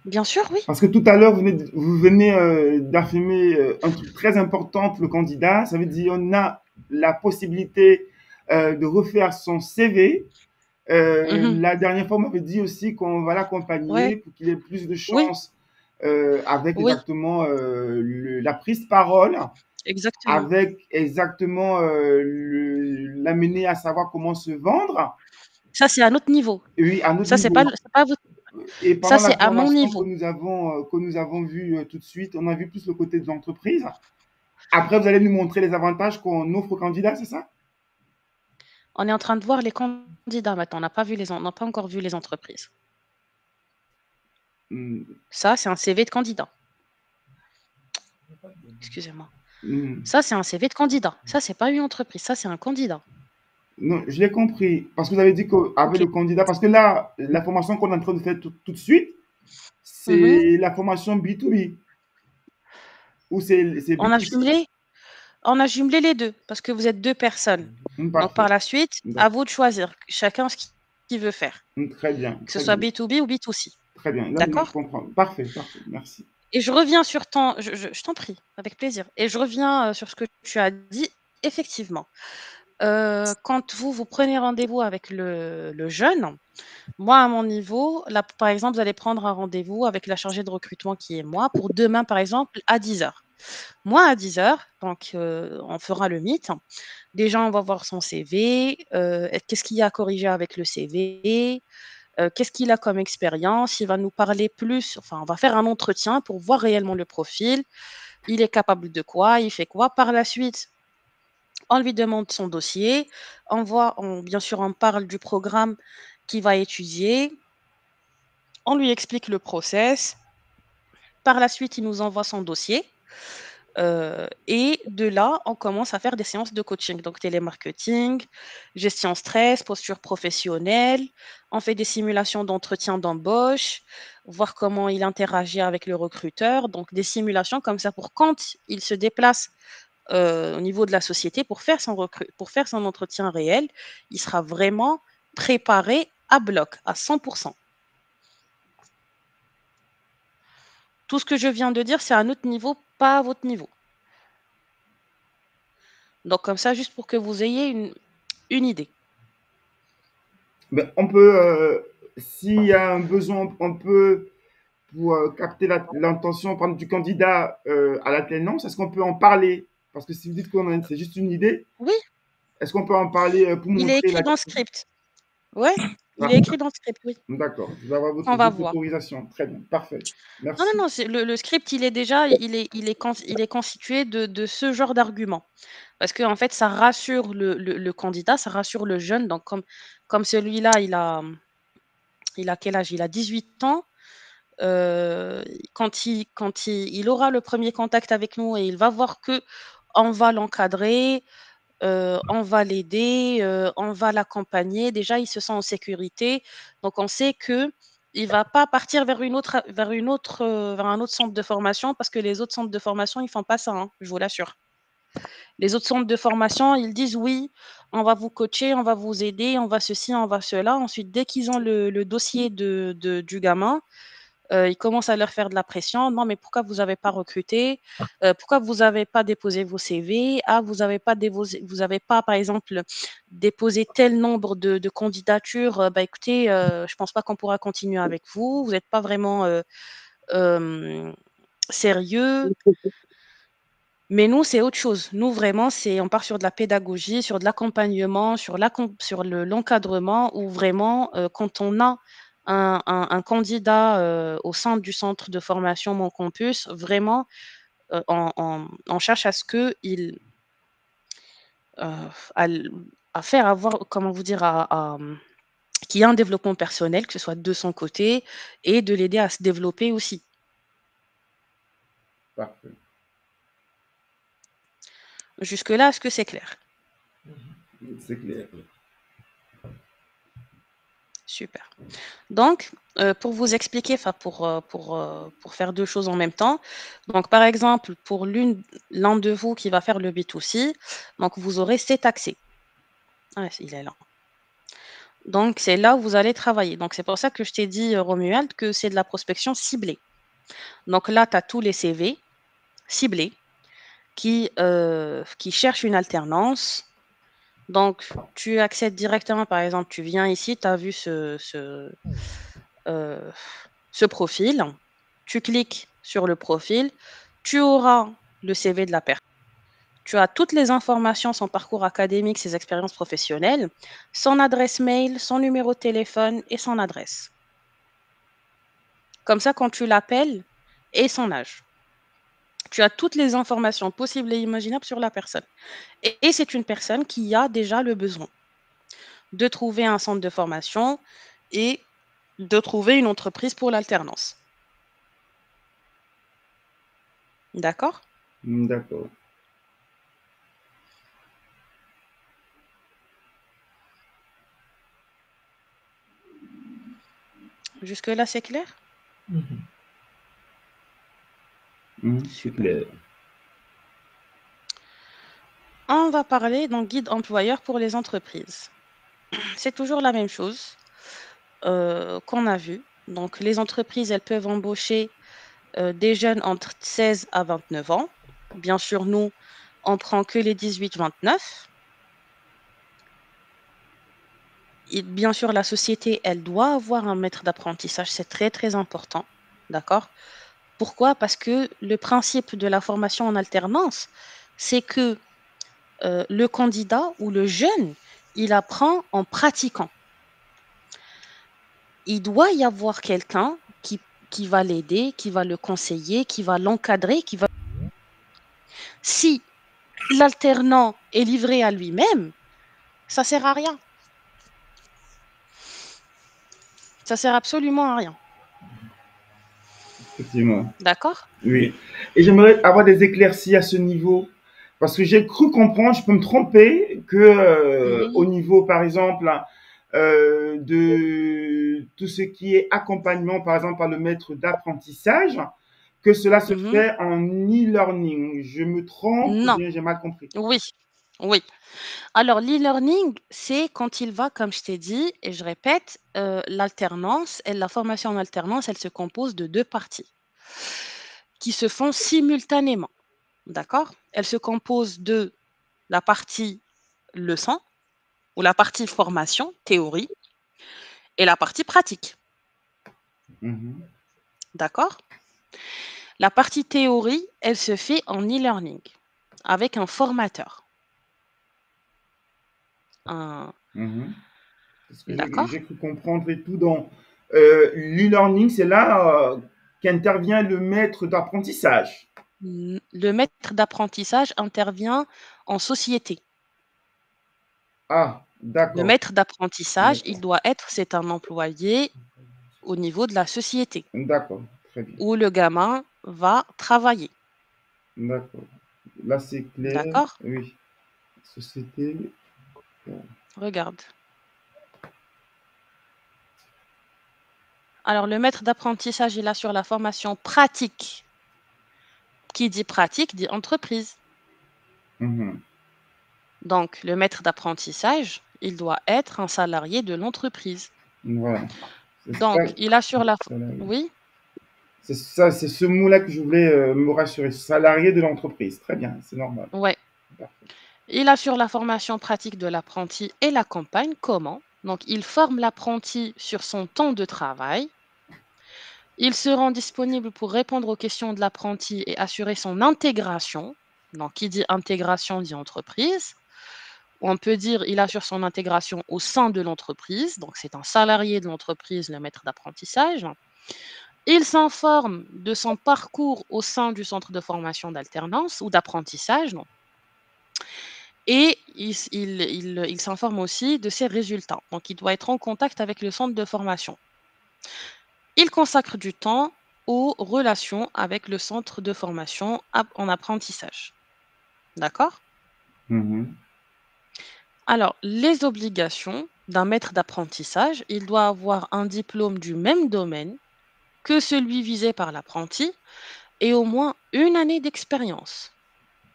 Bien sûr, oui. Parce que tout à l'heure, vous venez d'affirmer un truc très important pour le candidat. Ça veut dire on a la possibilité de refaire son CV. Mhm. La dernière fois, on m'avait dit aussi qu'on va Ouais, l'accompagner pour qu'il ait plus de oui, chances avec oui, exactement la prise de parole, exactement. avec exactement l'amener à savoir comment se vendre. Ça, c'est à notre niveau. Et oui, à notre Ça, niveau. c'est pas votre. Et Ça, pendant la c'est à mon formation niveau. que nous avons vu tout de suite, on a vu plus le côté de l'entreprise. Après, vous allez nous montrer les avantages qu'on offre aux candidats, c'est ça? On est en train de voir les candidats maintenant. On n'a pas encore vu les entreprises. Hmm, Ça, c'est un CV de candidat. Excusez-moi. hmm. Ça, c'est un CV de candidat. Ça, c'est pas une entreprise. Ça, c'est un candidat. Non, je l'ai compris. Parce que vous avez dit qu'avec Ok. le candidat, parce que là, la formation qu'on est en train de faire tout de suite, Mhm. c'est la formation B2B ou c'est On a B2C. jumelé, on a jumelé les deux parce que vous êtes deux personnes. Hmm, Donc, par parfait. la suite, à D'accord. vous de choisir chacun ce qu'il veut faire, Hmm, très bien, que ce très soit bien, B2B ou B2C. très bien. Là, maintenant, je D'accord? comprends. Parfait, parfait. Merci. Et je reviens sur ton. Je t'en prie, avec plaisir. Et je reviens sur ce que tu as dit. Effectivement, quand vous prenez rendez-vous avec le jeune, moi, à mon niveau, là, par exemple, vous allez prendre un rendez-vous avec la chargée de recrutement qui est moi pour demain, par exemple, à 10 heures. Moi, à 10 heures, donc on fera le meet. Déjà, on va voir son CV, qu'est-ce qu'il y a à corriger avec le CV, qu'est-ce qu'il a comme expérience. Il va nous parler plus, enfin, on va faire un entretien pour voir réellement le profil. Il est capable de quoi, il fait quoi. Par la suite, on lui demande son dossier. Bien sûr, on parle du programme qu'il va étudier. On lui explique le process. Par la suite, il nous envoie son dossier. Et de là, on commence à faire des séances de coaching. Donc, télémarketing, gestion stress, posture professionnelle. On fait des simulations d'entretien d'embauche, voir comment il interagit avec le recruteur. Donc, des simulations comme ça pour quand il se déplace au niveau de la société pour faire son entretien réel, il sera vraiment préparé à bloc, à 100%. Tout ce que je viens de dire, c'est à notre niveau, pas à votre niveau. Donc comme ça, juste pour que vous ayez une idée. Ben, on peut, s'il y a un besoin, on peut, pour capter l'intention par exemple, du candidat à l'alternance, est-ce qu'on peut en parler? Parce que si vous dites que c'est juste une idée, Oui, est-ce qu'on peut en parler pour il est montrer écrit la... dans le script. Ouais, il est Parfait. écrit dans le script, oui. D'accord, je vais avoir On va votre voir. autorisation. Très bien, parfait. Non, non, Merci. non, le script, il est déjà, il est constitué de ce genre d'arguments. Parce que en fait, ça rassure le candidat, ça rassure le jeune. Donc, comme celui-là, il a quel âge? Il a 18 ans. Quand il aura le premier contact avec nous et il va voir que on va l'encadrer, on va l'aider, on va l'accompagner. Déjà, il se sent en sécurité. Donc, on sait que il va pas partir vers un autre centre de formation parce que les autres centres de formation, ils font pas ça, hein, je vous l'assure. Les autres centres de formation, ils disent oui, on va vous coacher, on va vous aider, on va ceci, on va cela. Ensuite, dès qu'ils ont le dossier du gamin, ils commencent à leur faire de la pression. Non, mais pourquoi vous n'avez pas recruté? Pourquoi vous n'avez pas déposé vos CV? Ah, vous n'avez pas, vous avez pas, par exemple, déposé tel nombre de candidatures. Bah, écoutez, je ne pense pas qu'on pourra continuer avec vous. Vous n'êtes pas vraiment sérieux. Mais nous, c'est autre chose. Nous, vraiment, on part sur de la pédagogie, sur de l'accompagnement, sur l'encadrement, où vraiment, quand on a un candidat au sein du centre de formation Mon Campus, vraiment, on cherche à ce qu'il à, à faire avoir, comment vous dire, qu'il y ait un développement personnel, que ce soit de son côté, et de l'aider à se développer aussi. Parfait. Jusque-là, est-ce que c'est clair? C'est clair. Super. Donc, pour vous expliquer, pour faire deux choses en même temps, donc par exemple, pour l'un de vous qui va faire le B2C, donc vous aurez 7 accès. Ah, il est là. Donc, c'est là où vous allez travailler. Donc, c'est pour ça que je t'ai dit, Romuald, que c'est de la prospection ciblée. Donc là, tu as tous les CV ciblés qui cherchent une alternance. Donc, tu accèdes directement, par exemple, tu viens ici, tu as vu ce profil, tu cliques sur le profil, tu auras le CV de la personne, tu as toutes les informations, son parcours académique, ses expériences professionnelles, son adresse mail, son numéro de téléphone et son adresse. Comme ça, quand tu l'appelles, et son âge. Tu as toutes les informations possibles et imaginables sur la personne. Et c'est une personne qui a déjà le besoin de trouver un centre de formation et de trouver une entreprise pour l'alternance. D'accord? D'accord. Jusque-là, c'est clair? C'est clair. On va parler donc guide employeur pour les entreprises. C'est toujours la même chose qu'on a vu. Donc, les entreprises, elles peuvent embaucher des jeunes entre 16 à 29 ans. Bien sûr, nous, on prend que les 18-29. Et bien sûr, la société, elle doit avoir un maître d'apprentissage. C'est très, très important. D'accord? Pourquoi? Parce que le principe de la formation en alternance, c'est que le candidat ou le jeune, il apprend en pratiquant. Il doit y avoir quelqu'un qui va l'aider, qui va le conseiller, qui va l'encadrer, qui va... Si l'alternant est livré à lui-même, ça sert à rien. Ça sert absolument à rien. Effectivement. D'accord? Oui. Et j'aimerais avoir des éclaircies à ce niveau. Parce que j'ai cru comprendre, je peux me tromper, que au niveau, par exemple, de tout ce qui est accompagnement, par exemple, par le maître d'apprentissage, que cela se fait en e-learning. Je me trompe ou Non. bien j'ai mal compris? Oui. Oui. Alors, l'e-learning, c'est quand il va, comme je t'ai dit, et je répète, l'alternance, la formation en alternance, elle se compose de 2 parties qui se font simultanément. D'accord? Elle se compose de la partie leçon ou la partie formation, théorie, et la partie pratique. D'accord? La partie théorie, elle se fait en e-learning avec un formateur. Parce que D'accord? j'ai cru comprendre et tout. Donc, l'e-learning, c'est là qu'intervient le maître d'apprentissage. Le maître d'apprentissage intervient en société. Ah, Le d'accord. maître d'apprentissage, il D'accord. doit être, c'est un employé au niveau de la société D'accord, très bien. où le gamin va travailler. D'accord. Là, c'est clair. D'accord? Oui. Société. Regarde. Alors, le maître d'apprentissage, il assure la formation pratique. Qui dit pratique dit entreprise. Mhm. Donc, le maître d'apprentissage, il doit être un salarié de l'entreprise. Voilà. C'est ça, Donc, il assure la... salarié. Oui, C'est ça, c'est ce mot-là que je voulais me rassurer. Salarié de l'entreprise. Très bien, c'est normal. ouais. Parfait. Il assure la formation pratique de l'apprenti et l'accompagne. Comment? Donc, il forme l'apprenti sur son temps de travail. Il se rend disponible pour répondre aux questions de l'apprenti et assurer son intégration. Donc, qui dit intégration dit entreprise. On peut dire il assure son intégration au sein de l'entreprise. Donc, c'est un salarié de l'entreprise, le maître d'apprentissage. Il s'informe de son parcours au sein du centre de formation d'alternance ou d'apprentissage. Et il s'informe aussi de ses résultats. Donc, il doit être en contact avec le centre de formation. Il consacre du temps aux relations avec le centre de formation en apprentissage. D'accord? Mhm. Alors, les obligations d'un maître d'apprentissage, il doit avoir un diplôme du même domaine que celui visé par l'apprenti et au moins une année d'expérience.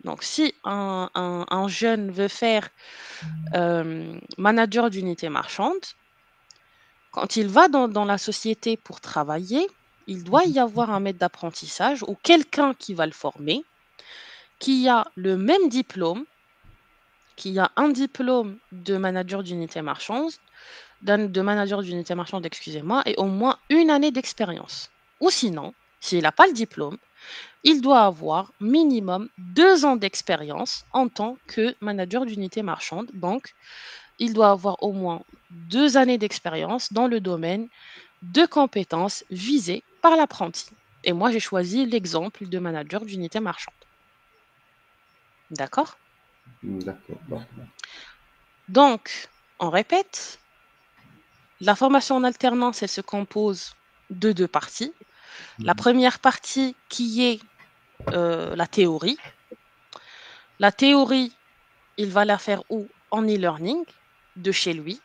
Donc, si un jeune veut faire manager d'unité marchande, quand il va dans la société pour travailler, il doit y avoir un maître d'apprentissage ou quelqu'un qui va le former, qui a le même diplôme, qui a un diplôme de manager d'unité marchande, de manager d'unité marchande, excusez-moi, et au moins une année d'expérience. Ou sinon, s'il n'a pas le diplôme, il doit avoir minimum 2 ans d'expérience en tant que manager d'unité marchande. Donc, il doit avoir au moins 2 années d'expérience dans le domaine de compétences visées par l'apprenti. Et moi, j'ai choisi l'exemple de manager d'unité marchande. D'accord? D'accord. Bon. Donc, on répète, la formation en alternance, elle se compose de 2 parties. La première partie qui est la théorie. La théorie, il va la faire où? En e-learning, de chez lui.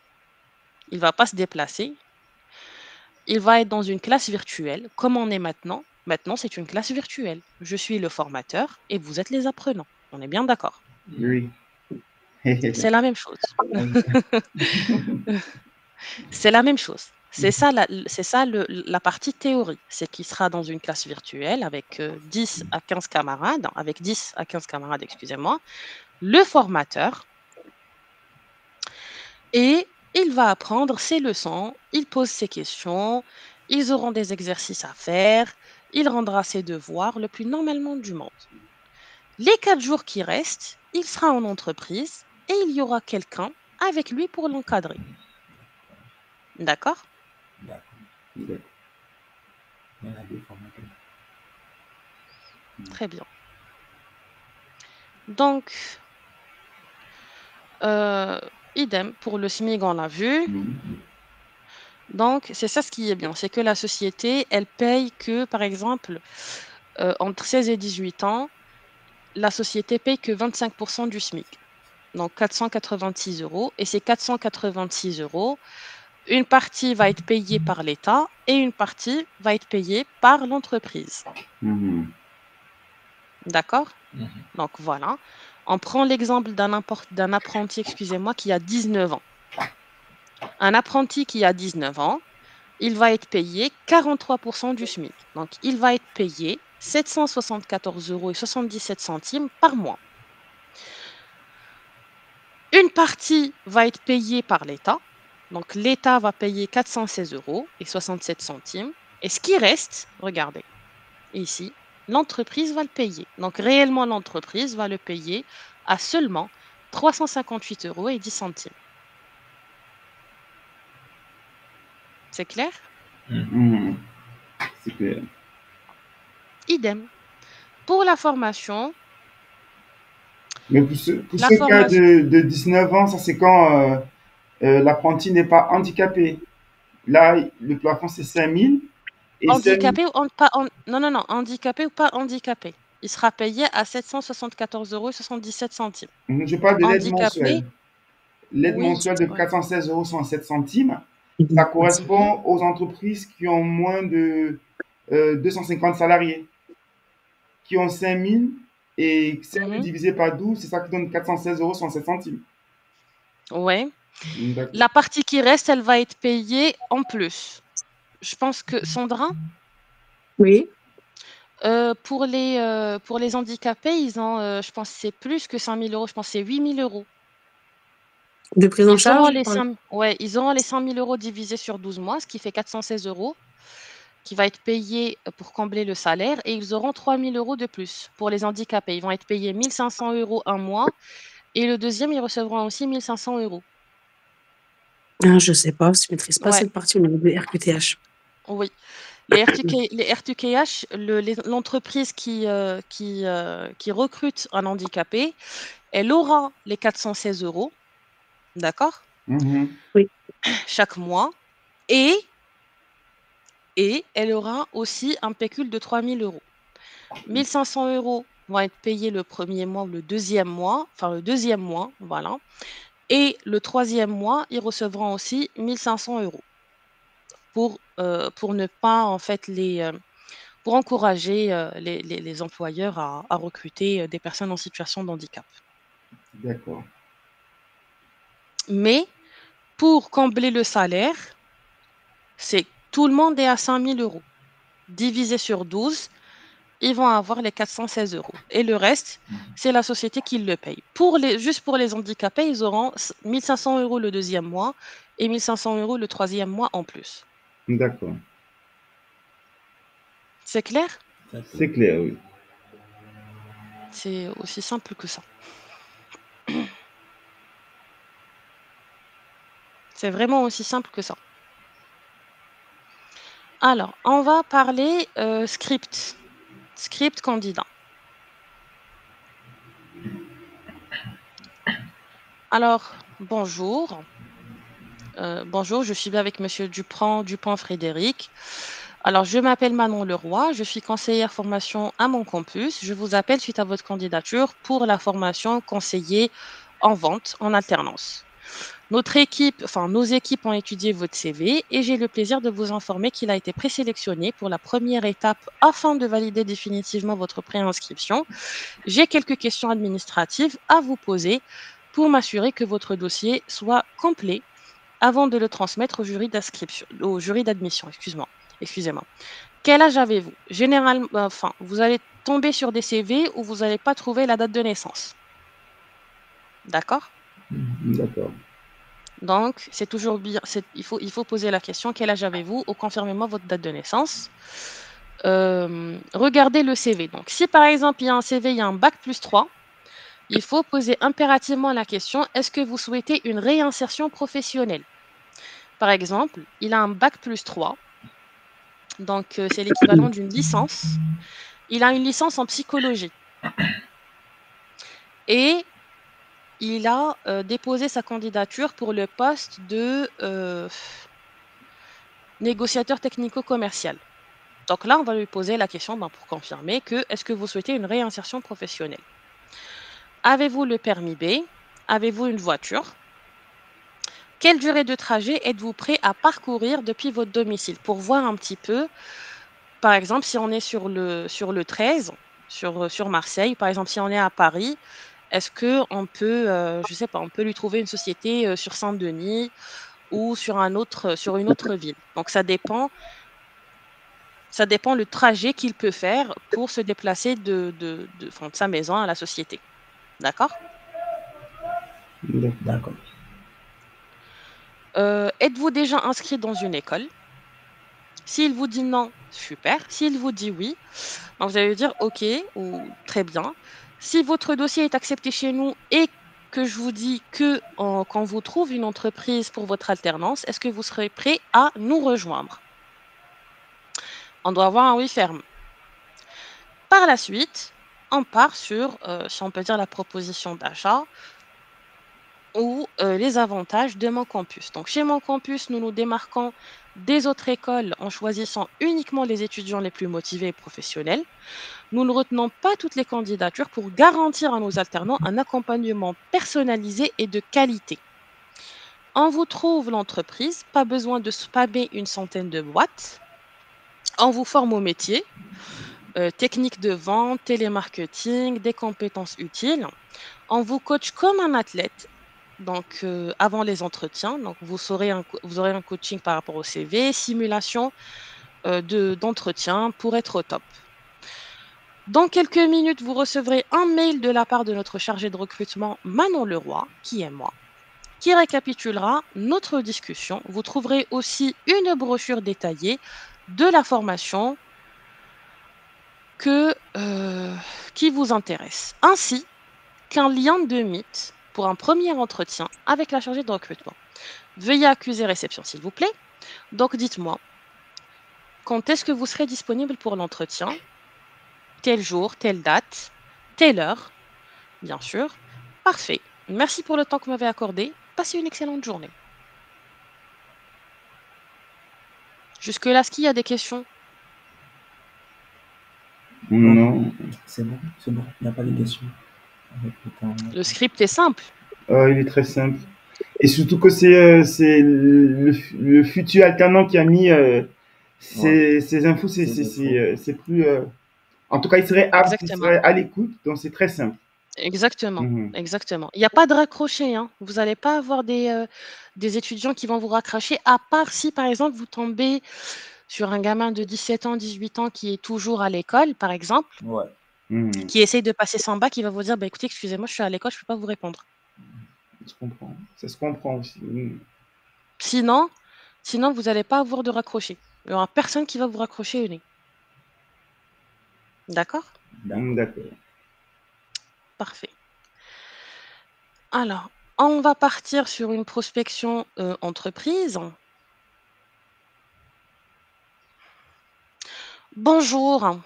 Il ne va pas se déplacer. Il va être dans une classe virtuelle, comme on est maintenant. Maintenant, c'est une classe virtuelle. Je suis le formateur et vous êtes les apprenants. On est bien d'accord. Oui. C'est la même chose. C'est la même chose. C'est ça, la partie théorie. C'est qu'il sera dans une classe virtuelle avec 10 à 15 camarades, avec 10 à 15 camarades, excusez-moi, le formateur, et il va apprendre ses leçons, il pose ses questions, ils auront des exercices à faire, il rendra ses devoirs le plus normalement du monde. Les 4 jours qui restent, il sera en entreprise et il y aura quelqu'un avec lui pour l'encadrer. D'accord? D'accord. Très bien. Donc, idem pour le SMIC, on l'a vu. Donc, c'est ça ce qui est bien, c'est que la société, elle paye que, par exemple, entre 16 et 18 ans, la société paye que 25% du SMIC. Donc, 486 euros. Et ces 486 euros, une partie va être payée par l'État et une partie va être payée par l'entreprise. Mhm. D'accord? Donc, voilà. On prend l'exemple d'un apprenti, excusez-moi, qui a 19 ans. Un apprenti qui a 19 ans, il va être payé 43% du SMIC. Donc, il va être payé 774,77 € par mois. Une partie va être payée par l'État. Donc, l'État va payer 416,67 €. Et ce qui reste, regardez, ici, l'entreprise va le payer. Donc, réellement, l'entreprise va le payer à seulement 358,10 €. C'est clair? Mhm. C'est clair. Idem. Pour la formation, Mais pour ce la cas formation de 19 ans, ça c'est quand l'apprenti n'est pas handicapé. Là, le plafond c'est 5 000 et 5 000. handicapé ou pas non, non, non, handicapé ou pas handicapé. Il sera payé à 774,77 €. Je parle de l'aide Handicapé, mensuelle. L'aide oui, mensuelle de ouais. 416,67 €, ça Mhm. correspond aux entreprises qui ont moins de 250 salariés, qui ont 5 000 Et celle Mhm. divisée par 12, c'est ça qui donne 416,67 €. Ouais. D'accord. La partie qui reste, elle va être payée en plus. Je pense que Sandra, Oui, pour les handicapés, ils ont, je pense que c'est plus que 5 000 €, je pense que c'est 8 000 €. de prise en Ils auront charge. les 5 ouais, ils auront les 5 000 € divisés sur 12 mois, ce qui fait 416 €, qui va être payé, pour combler le salaire, et ils auront 3 000 € de plus pour les handicapés. Ils vont être payés 1 500 € un mois, et le deuxième, ils recevront aussi 1 500 €. Ah, je sais pas, je maîtrise pas Ouais, cette partie au niveau de RQTH. oui. Les RQTH, l'entreprise qui recrute un handicapé, elle aura les 416 €, d'accord? Mhm. Oui, Chaque mois, et elle aura aussi un pécule de 3 000 €. 1 500 € vont être payés le premier mois ou le deuxième mois, enfin le deuxième mois, voilà, et le troisième mois, ils recevront aussi 1 500 € pour ne pas, en fait, pour encourager, les employeurs à recruter, des personnes en situation de handicap. D'accord. Mais pour combler le salaire, c'est tout le monde est à 5 000 €. Divisé sur 12, ils vont avoir les 416 € et le reste, c'est la société qui le paye. Juste pour les handicapés, ils auront 1 500 € le deuxième mois et 1 500 € le troisième mois en plus. D'accord. C'est clair? C'est clair, oui. C'est aussi simple que ça. C'est vraiment aussi simple que ça. Alors, on va parler, script candidat. Alors, bonjour. Bonjour, je suis bien avec monsieur Dupont Frédéric. Alors, je m'appelle Manon Leroy, je suis conseillère formation à mon campus. Je vous appelle suite à votre candidature pour la formation conseiller en vente en alternance. Nos équipes ont étudié votre CV et j'ai le plaisir de vous informer qu'il a été présélectionné pour la première étape afin de valider définitivement votre préinscription. J'ai quelques questions administratives à vous poser pour m'assurer que votre dossier soit complet avant de le transmettre au jury d'admission, excusez-moi. Quel âge avez-vous? Généralement, enfin, vous allez tomber sur des CV où vous n'allez pas trouver la date de naissance. D'accord? D'accord. Donc, c'est toujours bien, il faut poser la question, quel âge avez-vous? Ou confirmez-moi votre date de naissance. Regardez le CV. Donc, si par exemple, il y a un CV, il y a un bac+3, il faut poser impérativement la question, est-ce que vous souhaitez une réinsertion professionnelle? Par exemple, il a un bac+3, donc c'est l'équivalent d'une licence. Il a une licence en psychologie et il a déposé sa candidature pour le poste de négociateur technico-commercial. Donc là, on va lui poser la question pour confirmer que est-ce que vous souhaitez une réinsertion professionnelle? Avez-vous le permis B? Avez-vous une voiture? Quelle durée de trajet êtes-vous prêt à parcourir depuis votre domicile? Pour voir un petit peu, par exemple, si on est sur le 13, sur Marseille, par exemple, si on est à Paris, est-ce qu'on peut, je sais pas, on peut lui trouver une société sur Saint-Denis ou sur une autre ville. Donc ça dépend le trajet qu'il peut faire pour se déplacer enfin, de sa maison à la société. D'accord? D'accord. Êtes-vous déjà inscrit dans une école? S'il vous dit non, super. S'il vous dit oui, donc vous allez lui dire OK ou très bien. Si votre dossier est accepté chez nous et que je vous dis qu'on vous trouve une entreprise pour votre alternance, est-ce que vous serez prêt à nous rejoindre? On doit avoir un oui ferme. Par la suite, on part sur, si on peut dire, la proposition d'achat ou les avantages de mon campus. Donc, chez mon campus, nous nous démarquons des autres écoles en choisissant uniquement les étudiants les plus motivés et professionnels. Nous ne retenons pas toutes les candidatures pour garantir à nos alternants un accompagnement personnalisé et de qualité. On vous trouve l'entreprise, pas besoin de spammer une centaine de boîtes. On vous forme au métier. techniques de vente, télémarketing, des compétences utiles. On vous coach comme un athlète. Donc, avant les entretiens, donc vous aurez un coaching par rapport au CV, simulation d'entretien pour être au top. Dans quelques minutes, vous recevrez un mail de la part de notre chargé de recrutement, Manon Leroy, qui est moi, qui récapitulera notre discussion. Vous trouverez aussi une brochure détaillée de la formation qui vous intéresse, ainsi qu'un lien de Meet pour un premier entretien avec la chargée de recrutement. Veuillez accuser réception, s'il vous plaît. Donc, dites-moi, quand est-ce que vous serez disponible pour l'entretien? Tel jour, telle date, telle heure, bien sûr. Parfait. Merci pour le temps que vous m'avez accordé. Passez une excellente journée. Jusque-là, est-ce qu'il y a des questions? Non. C'est bon. Il n'y a pas de questions. Avec le temps. Le script est simple. Il est très simple. Et surtout que c'est le futur alternant qui a mis ces infos, c'est plus. En tout cas, il serait apte, il Exactement. serait à l'écoute, donc c'est très simple. Exactement, Mhm. exactement. Il n'y a pas de raccroché, hein. Vous n'allez pas avoir des étudiants qui vont vous raccrocher, à part si, par exemple, vous tombez sur un gamin de 17 ans, 18 ans qui est toujours à l'école, par exemple, Ouais. Mhm. qui essaye de passer son bac, qui va vous dire, bah, écoutez, excusez-moi, je suis à l'école, je ne peux pas vous répondre. Je comprends. Ça se comprend aussi. Mhm. Sinon, vous n'allez pas avoir de raccroché. Il n'y aura personne qui va vous raccrocher au nez. D'accord? D'accord. Parfait. Alors, on va partir sur une prospection entreprise. Bonjour,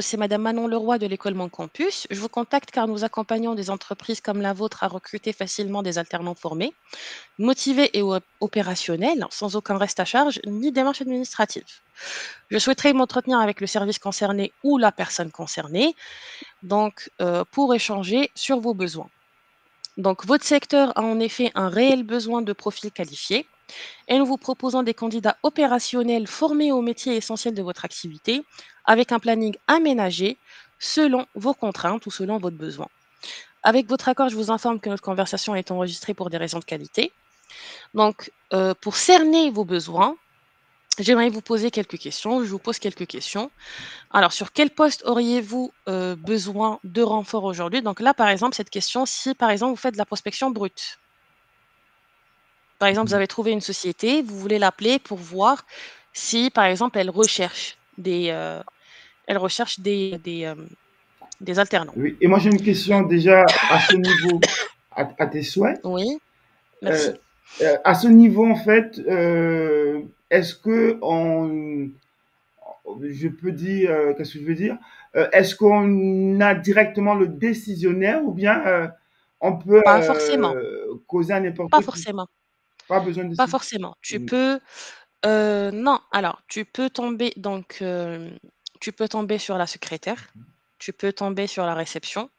c'est Madame Manon Leroy de l'école Mon Campus. Je vous contacte car nous accompagnons des entreprises comme la vôtre à recruter facilement des alternants formés, motivés et opérationnels, sans aucun reste à charge ni démarche administrative. Je souhaiterais m'entretenir avec le service concerné ou la personne concernée, donc pour échanger sur vos besoins. Donc, votre secteur a en effet un réel besoin de profils qualifiés et nous vous proposons des candidats opérationnels formés aux métiers essentiels de votre activité avec un planning aménagé selon vos contraintes ou selon votre besoin. Avec votre accord, je vous informe que notre conversation est enregistrée pour des raisons de qualité. Donc, pour cerner vos besoins, j'aimerais vous poser quelques questions. Je vous pose quelques questions. Alors, sur quel poste auriez-vous besoin de renfort aujourd'hui? Donc là, par exemple, cette question, si par exemple vous faites de la prospection brute. Par exemple, vous avez trouvé une société, vous voulez l'appeler pour voir si, par exemple, elle recherche des alternants. Oui. Et moi, j'ai une question déjà à ce niveau, à tes souhaits. Oui, merci. À ce niveau, en fait, est-ce que je peux dire, qu'est-ce que je veux dire? Est-ce qu'on a directement le décisionnaire ou bien on peut Pas forcément, causer à n'importe pas qui? forcément, Pas besoin de pas décision. forcément. Non, alors, tu peux tomber, donc, tu peux tomber sur la secrétaire, tu peux tomber sur la réception,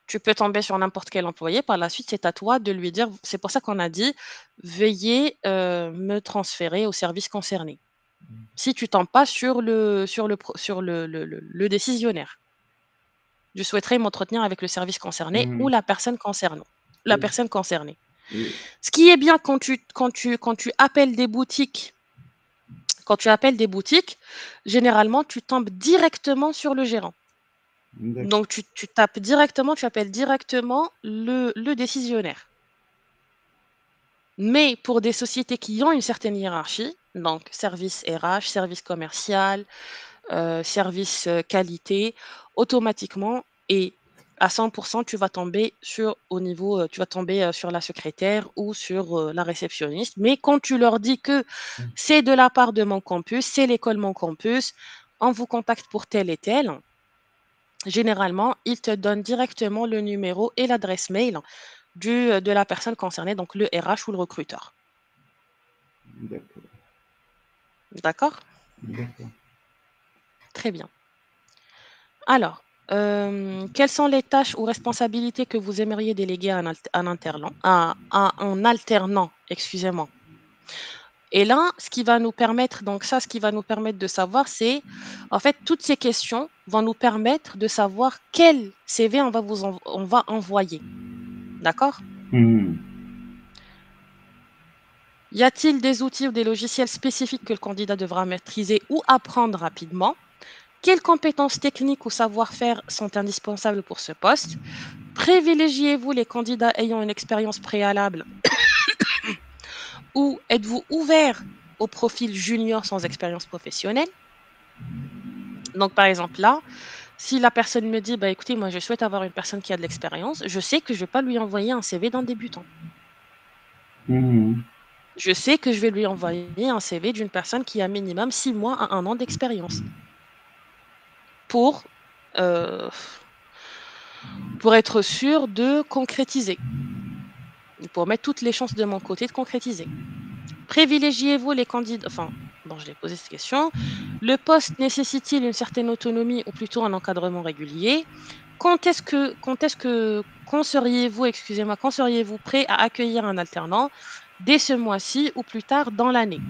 tu peux tomber sur n'importe quel employé. Par la suite, c'est à toi de lui dire, c'est pour ça qu'on a dit, veuillez me transférer au service concerné. Si tu tombes pas sur le décisionnaire, je souhaiterais m'entretenir avec le service concerné ou Mhm. la personne concernée. La personne concernée. Oui. Ce qui est bien quand tu appelles des boutiques, généralement, tu tombes directement sur le gérant. D'accord. Donc, tu appelles directement le décisionnaire. Mais pour des sociétés qui ont une certaine hiérarchie, donc service RH, service commercial, service qualité, automatiquement et à 100%, tu vas tomber sur la secrétaire ou sur la réceptionniste. Mais quand tu leur dis que c'est de la part de Mon Campus, c'est l'école Mon Campus, on vous contacte pour tel et tel, généralement, ils te donnent directement le numéro et l'adresse mail de la personne concernée, donc le RH ou le recruteur. D'accord. D'accord? D'accord. Très bien. Alors, quelles sont les tâches ou responsabilités que vous aimeriez déléguer à un alternant, excusez-moi. Et là, ce qui va nous permettre, donc ça, ce qui va nous permettre de savoir, c'est, en fait, toutes ces questions vont nous permettre de savoir quel CV on va envoyer. D'accord? Mhm. Y a-t-il des outils ou des logiciels spécifiques que le candidat devra maîtriser ou apprendre rapidement? Quelles compétences techniques ou savoir-faire sont indispensables pour ce poste? Privilégiez-vous les candidats ayant une expérience préalable ou êtes-vous ouvert au profil junior sans expérience professionnelle? Donc, par exemple, là, si la personne me dit, bah, écoutez, moi, je souhaite avoir une personne qui a de l'expérience, je sais que je ne vais pas lui envoyer un CV d'un débutant. Mhm. Je sais que je vais lui envoyer un CV d'une personne qui a minimum 6 mois à 1 an d'expérience pour, euh, pour être sûr de concrétiser, pour mettre toutes les chances de mon côté de concrétiser. Privilégiez-vous les candidats, enfin, bon, je l'ai posé cette question. Le poste nécessite-t-il une certaine autonomie ou plutôt un encadrement régulier? Quand seriez-vous, excusez-moi, quand seriez-vous prêt à accueillir un alternant dès ce mois-ci ou plus tard dans l'année?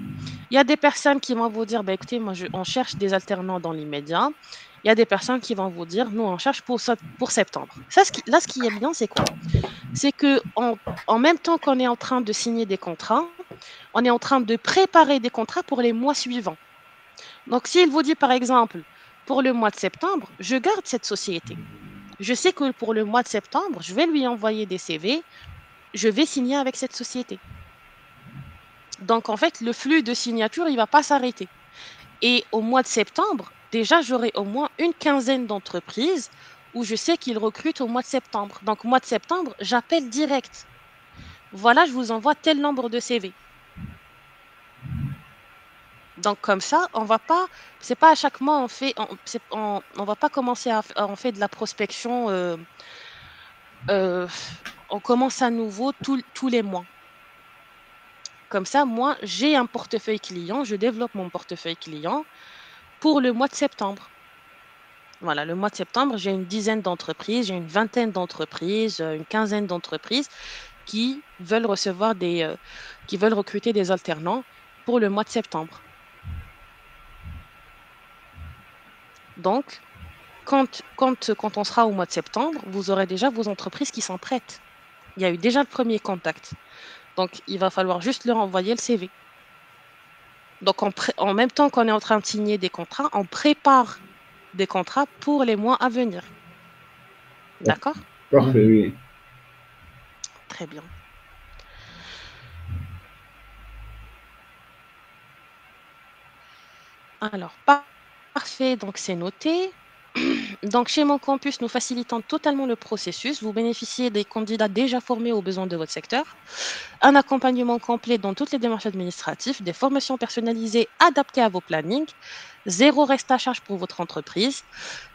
Il y a des personnes qui vont vous dire, bah, écoutez, on cherche des alternants dans l'immédiat. Il y a des personnes qui vont vous dire, nous, on cherche pour septembre. Ça, là, ce qui est bien, c'est quoi? C'est que en même temps qu'on est en train de signer des contrats, on est en train de préparer des contrats pour les mois suivants. Donc, s'il vous dit, par exemple, pour le mois de septembre, je garde cette société. Je sais que pour le mois de septembre, je vais lui envoyer des CV, je vais signer avec cette société. Donc, en fait, le flux de signature, il ne va pas s'arrêter. Et au mois de septembre, déjà, j'aurai au moins une quinzaine d'entreprises où je sais qu'ils recrutent au mois de septembre. Donc, au mois de septembre, j'appelle direct. Voilà, je vous envoie tel nombre de CV. Donc comme ça, on va pas, c'est pas à chaque mois on va pas commencer on fait de la prospection, euh, on commence à nouveau tous les mois. Comme ça, moi, j'ai un portefeuille client, je développe mon portefeuille client pour le mois de septembre. Voilà, le mois de septembre, j'ai une dizaine d'entreprises, j'ai une vingtaine d'entreprises, une quinzaine d'entreprises qui veulent qui veulent recruter des alternants pour le mois de septembre. Donc, quand on sera au mois de septembre, vous aurez déjà vos entreprises qui sont prêtes. Il y a eu déjà le premier contact. Donc, il va falloir juste leur envoyer le CV. Donc, en même temps qu'on est en train de signer des contrats, on prépare des contrats pour les mois à venir. D'accord? Parfait, oui. Très bien. Alors, parfait, donc c'est noté. Donc, chez Mon Campus, nous facilitons totalement le processus. Vous bénéficiez des candidats déjà formés aux besoins de votre secteur, un accompagnement complet dans toutes les démarches administratives, des formations personnalisées adaptées à vos plannings, zéro reste à charge pour votre entreprise,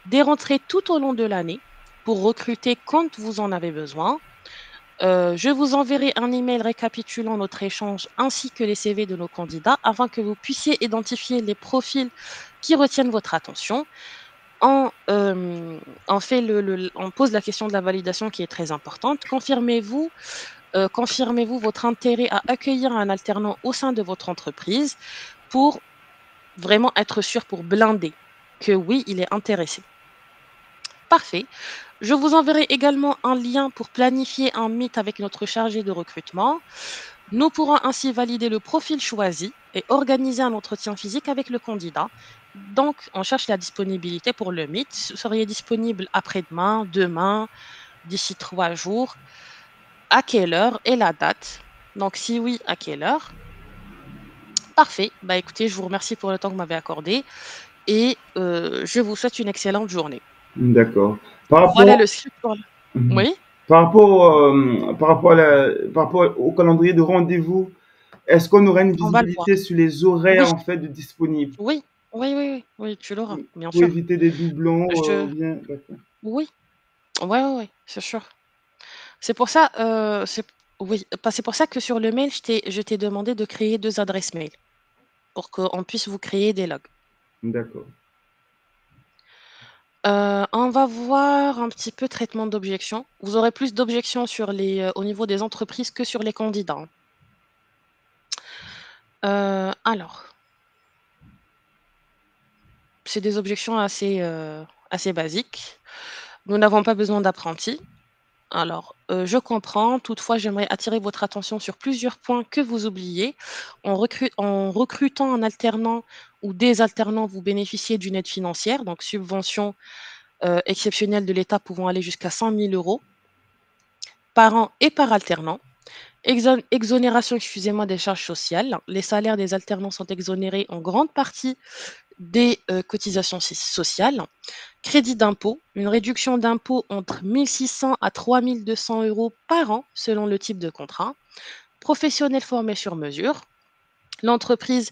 des rentrées tout au long de l'année pour recruter quand vous en avez besoin. Je vous enverrai un email récapitulant notre échange ainsi que les CV de nos candidats afin que vous puissiez identifier les profils qui retiennent votre attention. On, on pose la question de la validation qui est très importante. Confirmez-vous votre intérêt à accueillir un alternant au sein de votre entreprise pour vraiment être sûr, pour blinder que oui, il est intéressé. Parfait. Je vous enverrai également un lien pour planifier un meet avec notre chargé de recrutement. Nous pourrons ainsi valider le profil choisi et organiser un entretien physique avec le candidat. Donc, on cherche la disponibilité pour le meet. Vous seriez disponible après-demain, demain, d'ici 3 jours. À quelle heure et la date? Donc, si oui, à quelle heure? Parfait. Bah, écoutez, je vous remercie pour le temps que vous m'avez accordé et je vous souhaite une excellente journée. D'accord. Par Voilà le rapport, script pour... Mhm. Oui? par rapport au calendrier de rendez-vous, est-ce qu'on aura une On va le voir. visibilité sur les horaires Oui, en fait de disponibles oui, oui, oui, oui, oui, tu l'auras, bien pour sûr. éviter des doublons ou Je... bien. D'accord. Oui, ouais, ouais, ouais, c'est sûr. C'est pour ça, oui, c'est pour ça que sur le mail, je t'ai demandé de créer 2 adresses mail pour qu'on puisse vous créer des logs. D'accord. On va voir un petit peu traitement d'objections. Vous aurez plus d'objections au niveau des entreprises que sur les candidats. Alors, c'est des objections assez basiques. Nous n'avons pas besoin d'apprentis. Alors, je comprends. Toutefois, j'aimerais attirer votre attention sur plusieurs points que vous oubliez. En recrutant un alternant ou des alternants, vous bénéficiez d'une aide financière, donc subvention exceptionnelle de l'État pouvant aller jusqu'à 100 000 euros par an et par alternant. Exonération, excusez-moi, des charges sociales. Les salaires des alternants sont exonérés en grande partie des cotisations sociales. Crédit d'impôt, une réduction d'impôt entre 1 600 à 3 200 euros par an selon le type de contrat. Professionnel formé sur mesure. L'entreprise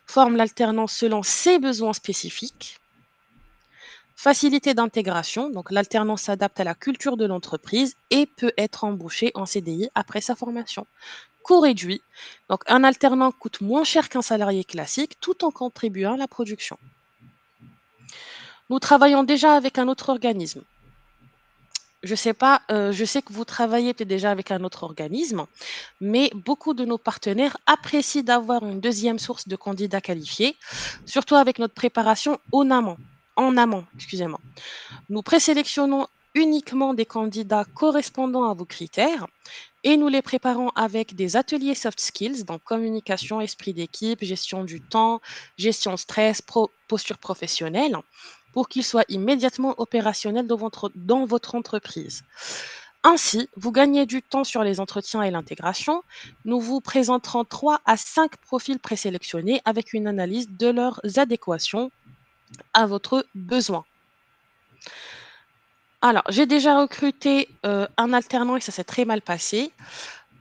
forme l'alternance selon ses besoins spécifiques. Facilité d'intégration, donc l'alternance s'adapte à la culture de l'entreprise et peut être embauché en CDI après sa formation. Coût réduit, donc un alternant coûte moins cher qu'un salarié classique tout en contribuant à la production. Nous travaillons déjà avec un autre organisme. Je sais pas, je sais que vous travaillez peut-être déjà avec un autre organisme, mais beaucoup de nos partenaires apprécient d'avoir une deuxième source de candidats qualifiés, surtout avec notre préparation en amont, excusez-moi. Nous présélectionnons uniquement des candidats correspondant à vos critères et nous les préparons avec des ateliers soft skills, donc communication, esprit d'équipe, gestion du temps, gestion stress, posture professionnelle, pour qu'ils soient immédiatement opérationnels dans votre entreprise. Ainsi, vous gagnez du temps sur les entretiens et l'intégration. Nous vous présenterons 3 à 5 profils présélectionnés avec une analyse de leurs adéquations à votre besoin. Alors, j'ai déjà recruté un alternant et ça s'est très mal passé.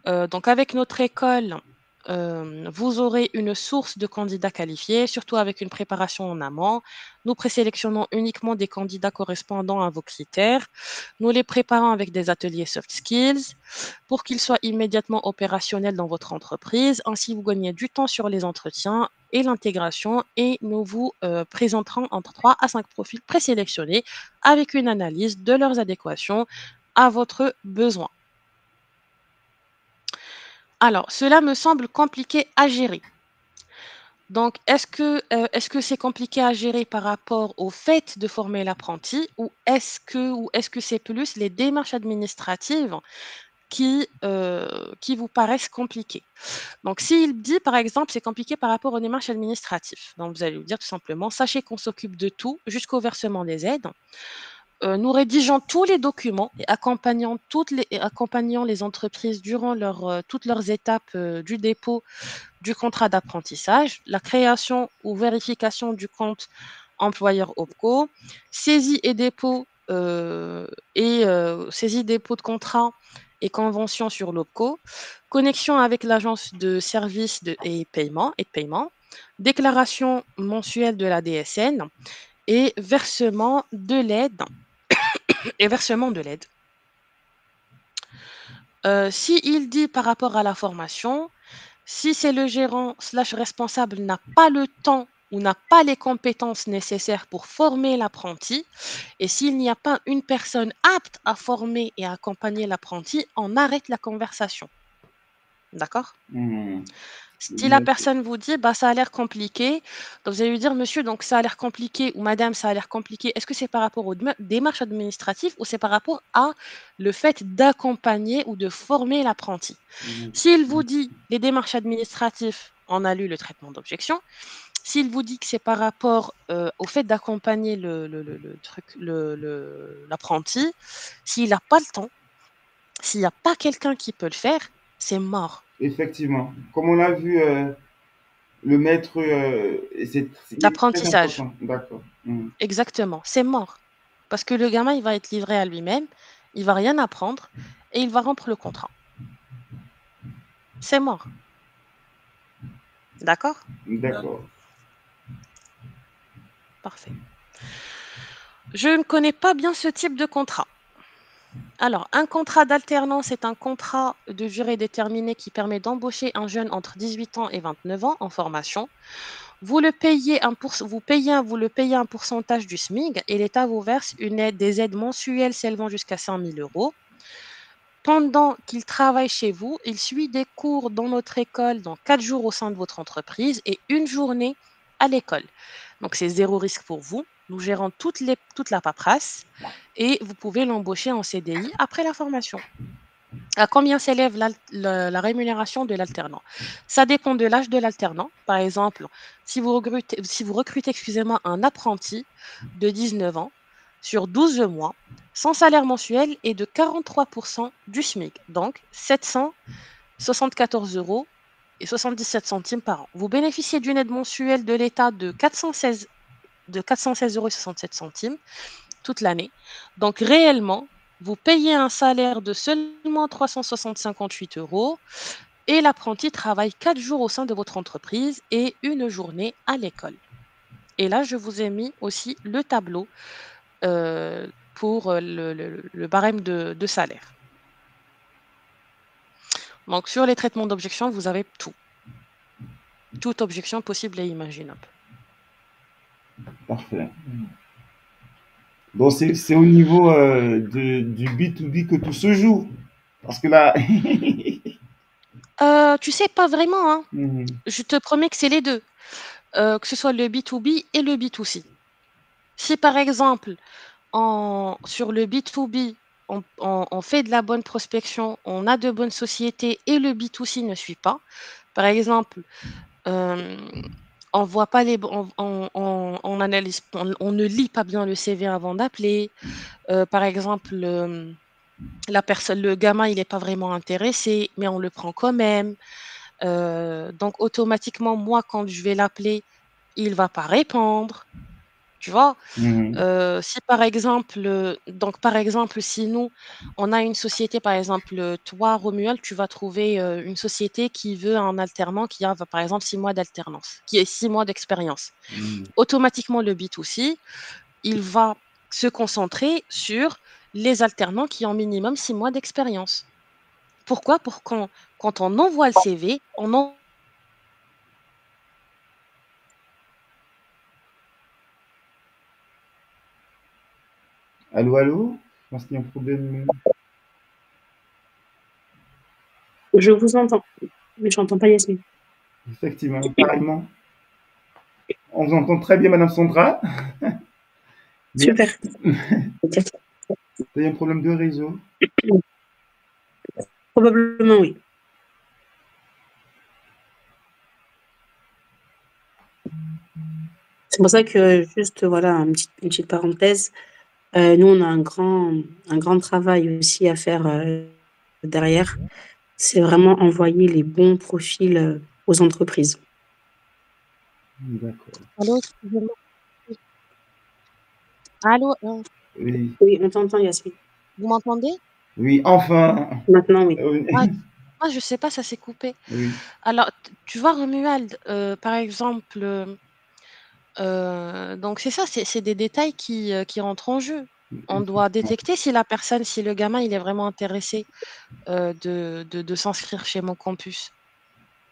Donc, avec notre école, vous aurez une source de candidats qualifiés, surtout avec une préparation en amont. Nous présélectionnons uniquement des candidats correspondant à vos critères. Nous les préparons avec des ateliers soft skills pour qu'ils soient immédiatement opérationnels dans votre entreprise. Ainsi, vous gagnez du temps sur les entretiens et l'intégration et nous vous présenterons entre 3 à 5 profils présélectionnés avec une analyse de leurs adéquations à votre besoin. Alors, cela me semble compliqué à gérer. Donc, est-ce que c'est compliqué à gérer par rapport au fait de former l'apprenti ou est-ce que c'est plus les démarches administratives qui vous paraissent compliquées? Donc, s'il dit, par exemple, c'est compliqué par rapport aux démarches administratives, donc vous allez lui dire tout simplement, sachez qu'on s'occupe de tout jusqu'au versement des aides. Nous rédigeons tous les documents et accompagnons les entreprises durant toutes leurs étapes du dépôt du contrat d'apprentissage, la création ou vérification du compte employeur OPCO, saisie et dépôt saisie dépôt de contrat et convention sur l'OPCO, connexion avec l'agence de services et de paiement, déclaration mensuelle de la DSN et versement de l'aide. S'il dit par rapport à la formation, si c'est le gérant / responsable n'a pas le temps ou n'a pas les compétences nécessaires pour former l'apprenti, et s'il n'y a pas une personne apte à former et à accompagner l'apprenti, on arrête la conversation. D'accord? Mhm. Si la Bien sûr. personne vous dit, bah, ça a l'air compliqué, donc vous allez lui dire, monsieur, donc ça a l'air compliqué, ou madame, ça a l'air compliqué, est-ce que c'est par rapport aux démarches administratives ou c'est par rapport à le fait d'accompagner ou de former l'apprenti? Mhm. S'il vous dit les démarches administratives, on a lu le traitement d'objection. S'il vous dit que c'est par rapport au fait d'accompagner l'apprenti, s'il n'a pas le temps, s'il n'y a pas quelqu'un qui peut le faire, c'est mort. Effectivement. Comme on l'a vu, le maître, c'est très D'apprentissage. important. D'accord. Mhm. Exactement, c'est mort. Parce que le gamin, il va être livré à lui-même, il va rien apprendre et il va rompre le contrat. C'est mort. D'accord? D'accord. Parfait. Je ne connais pas bien ce type de contrat. Alors, un contrat d'alternance est un contrat de durée déterminée qui permet d'embaucher un jeune entre 18 ans et 29 ans en formation. Vous le payez un pourcentage du SMIC et l'État vous verse des aides mensuelles s'élevant jusqu'à 5 000 euros. Pendant qu'il travaille chez vous, il suit des cours dans notre école, donc 4 jours au sein de votre entreprise et 1 journée à l'école. Donc c'est 0 risque pour vous. Nous gérons toute la paperasse et vous pouvez l'embaucher en CDI après la formation. À combien s'élève la rémunération de l'alternant? Ça dépend de l'âge de l'alternant. Par exemple, si vous recrutez, excusez-moi, un apprenti de 19 ans sur 12 mois, son salaire mensuel est de 43% du SMIC, donc 774 euros et 77 centimes par an. Vous bénéficiez d'une aide mensuelle de l'État de 416 euros et 67 centimes toute l'année. Donc réellement, vous payez un salaire de seulement 358 euros et l'apprenti travaille 4 jours au sein de votre entreprise et 1 journée à l'école. Et là, je vous ai mis aussi le tableau pour le barème de salaire. Donc sur les traitements d'objection, vous avez tout. Toute objection possible et imaginable. Parfait. Donc, c'est au niveau du B2B que tout se joue. Parce que là. Tu sais, pas vraiment, hein. Mhm. Je te promets que c'est les deux. Que ce soit le B2B et le B2C. Si par exemple, sur le B2B, on fait de la bonne prospection, on a de bonnes sociétés et le B2C ne suit pas. Par exemple, on voit pas on analyse, on ne lit pas bien le CV avant d'appeler. Par exemple, le gamin, il n'est pas vraiment intéressé, mais on le prend quand même. Donc automatiquement, moi, quand je vais l'appeler, il va pas répondre. Tu vois? Mhm. Si par exemple, si nous, on a une société, par exemple, toi, Romuald, tu vas trouver, une société qui veut un alternant qui a, par exemple, 6 mois d'alternance, qui est 6 mois d'expérience. Mhm. Automatiquement, le B2C, il va se concentrer sur les alternants qui ont minimum 6 mois d'expérience. Pourquoi? Pour quand on envoie le CV, on en Allô, allô? Je pense qu'il y a un problème. Je vous entends, mais je n'entends pas Yasmine. Effectivement, pareillement. On vous entend très bien, Madame Sandra. Mais Super. il y a un problème de réseau. Probablement, oui. C'est pour ça que, juste, voilà, une petite parenthèse, nous, on a un grand travail aussi à faire derrière. C'est vraiment envoyer les bons profils aux entreprises. D'accord. allô, excusez-moi. Allô, Oui, Oui, on t'entend, Yasmine. vous m'entendez? oui, enfin. Maintenant, oui. Ah, Oui. je sais pas, ça s'est coupé. Oui. Alors, tu vois, Romuald, par exemple, donc c'est ça, c'est des détails qui rentrent en jeu. On doit détecter si le gamin, il est vraiment intéressé de s'inscrire chez mon campus.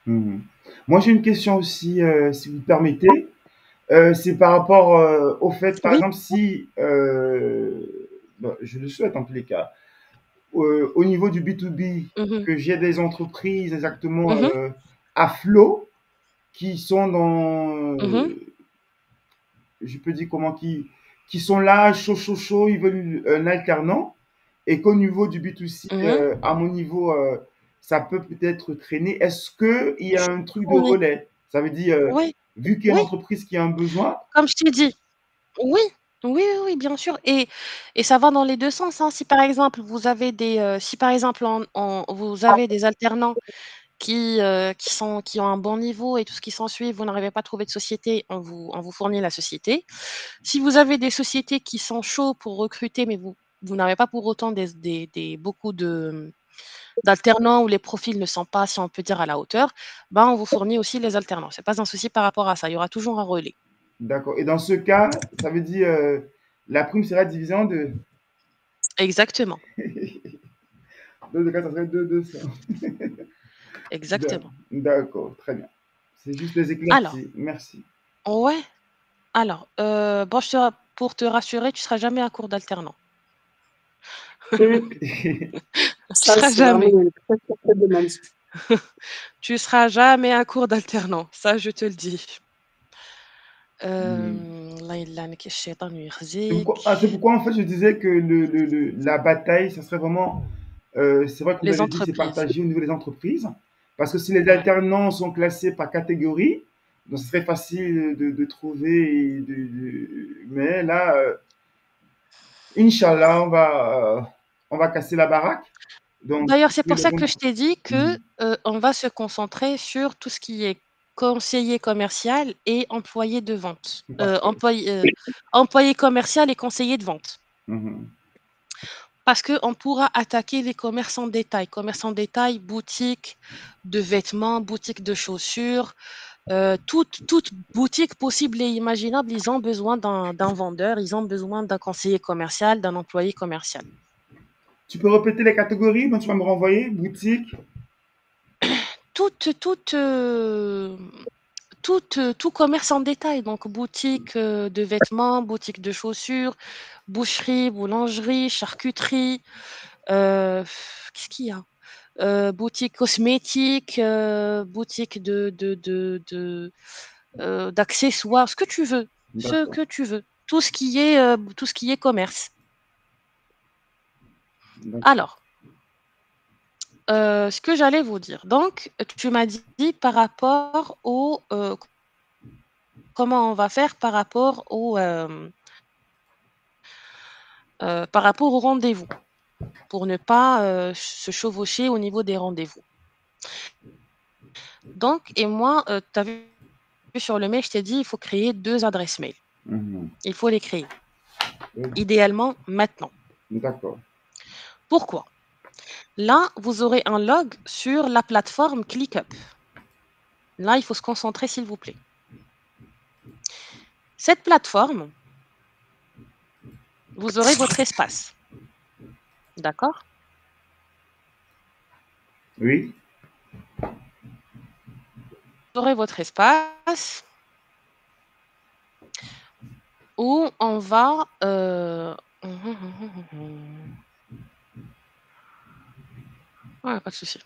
Mhm. Moi, j'ai une question aussi, si vous permettez. C'est par rapport au fait, par Oui. exemple, si, bah, je le souhaite en tous les cas, au niveau du B2B, Mhm, que j'ai des entreprises exactement mhm, à flot qui sont dans, mhm, je peux dire comment, qui sont là, chaud, chaud, chaud, ils veulent un alternant, et qu'au niveau du B2C, mhm. à mon niveau, ça peut peut-être traîner. Est-ce qu'il y a Je un truc de fournis. relais? Ça veut dire, Oui, vu qu'il y a une oui, entreprise qui a un besoin. comme je t'ai dit. Oui, oui, oui, oui, bien sûr et ça va dans les 2 sens, hein. Si par exemple si par exemple vous avez des alternants qui ont un bon niveau et tout ce qui s'ensuit, vous n'arrivez pas à trouver de société, on vous fournit la société. Si vous avez des sociétés qui sont chauds pour recruter, mais vous n'avez pas pour autant beaucoup d'alternants où les profils ne sont pas, si on peut dire, à la hauteur, ben, on vous fournit aussi les alternants. C'est pas un souci par rapport à ça, il y aura toujours un relais. D'accord. Et dans ce cas, ça veut dire la prime sera divisée en deux. Exactement, Dans le cas, ça serait 200. exactement. D'accord, très bien. C'est juste les Alors, éclaircies. Merci. ouais, alors, bon, pour te rassurer, tu seras jamais à court d'alternants. Mhm. Tu Ça, seras c'est vraiment jamais. une très, très, très demande. Tu seras jamais un cours d'alternant, ça je te le dis. الله يلعنك الشيطان C'est ويخزيك. pourquoi, en fait, je disais que la bataille, ça serait vraiment. C'est vrai qu'on Les avait dit c'est entreprises. partagé au niveau des entreprises. Parce que si les Ouais. alternants sont classés par catégorie, donc ce serait facile de trouver. Mais là, Inch'Allah, on va casser la baraque. Donc, D'ailleurs, c'est oui, pour ça que je t'ai dit que, Mhm. on va se concentrer sur tout ce qui est conseiller commercial et employé de vente. Parfait. Employé commercial et conseiller de vente. Mhm. Parce qu'on pourra attaquer les commerces en détail. Commerce en détail, boutique de vêtements, boutique de chaussures, toute boutique possible et imaginable, ils ont besoin d'un vendeur, ils ont besoin d'un conseiller commercial, d'un employé commercial. Tu peux répéter les catégories dont tu vas me renvoyer? Boutique? Tout commerce en détail, donc boutique de vêtements, boutique de chaussures, boucherie, boulangerie, charcuterie, qu'est-ce qu'il y a? Boutique cosmétique, boutique d'accessoires, ce que tu veux, ce D'accord. que tu veux. Tout ce qui est commerce. D'accord. Alors, ce que j'allais vous dire. Donc, tu m'as dit par rapport au comment on va faire par rapport au rendez-vous, pour ne pas se chevaucher au niveau des rendez-vous. Donc, et moi, tu as vu sur le mail, je t'ai dit, il faut créer 2 adresses mail. Mhm. Il faut les créer. Oui. Idéalement, maintenant. D'accord. Pourquoi? Là, vous aurez un log sur la plateforme ClickUp. Là, il faut se concentrer, s'il vous plaît. Cette plateforme, vous aurez votre espace. D'accord? Oui. Vous aurez votre espace où on va... Ouais, pas de souci.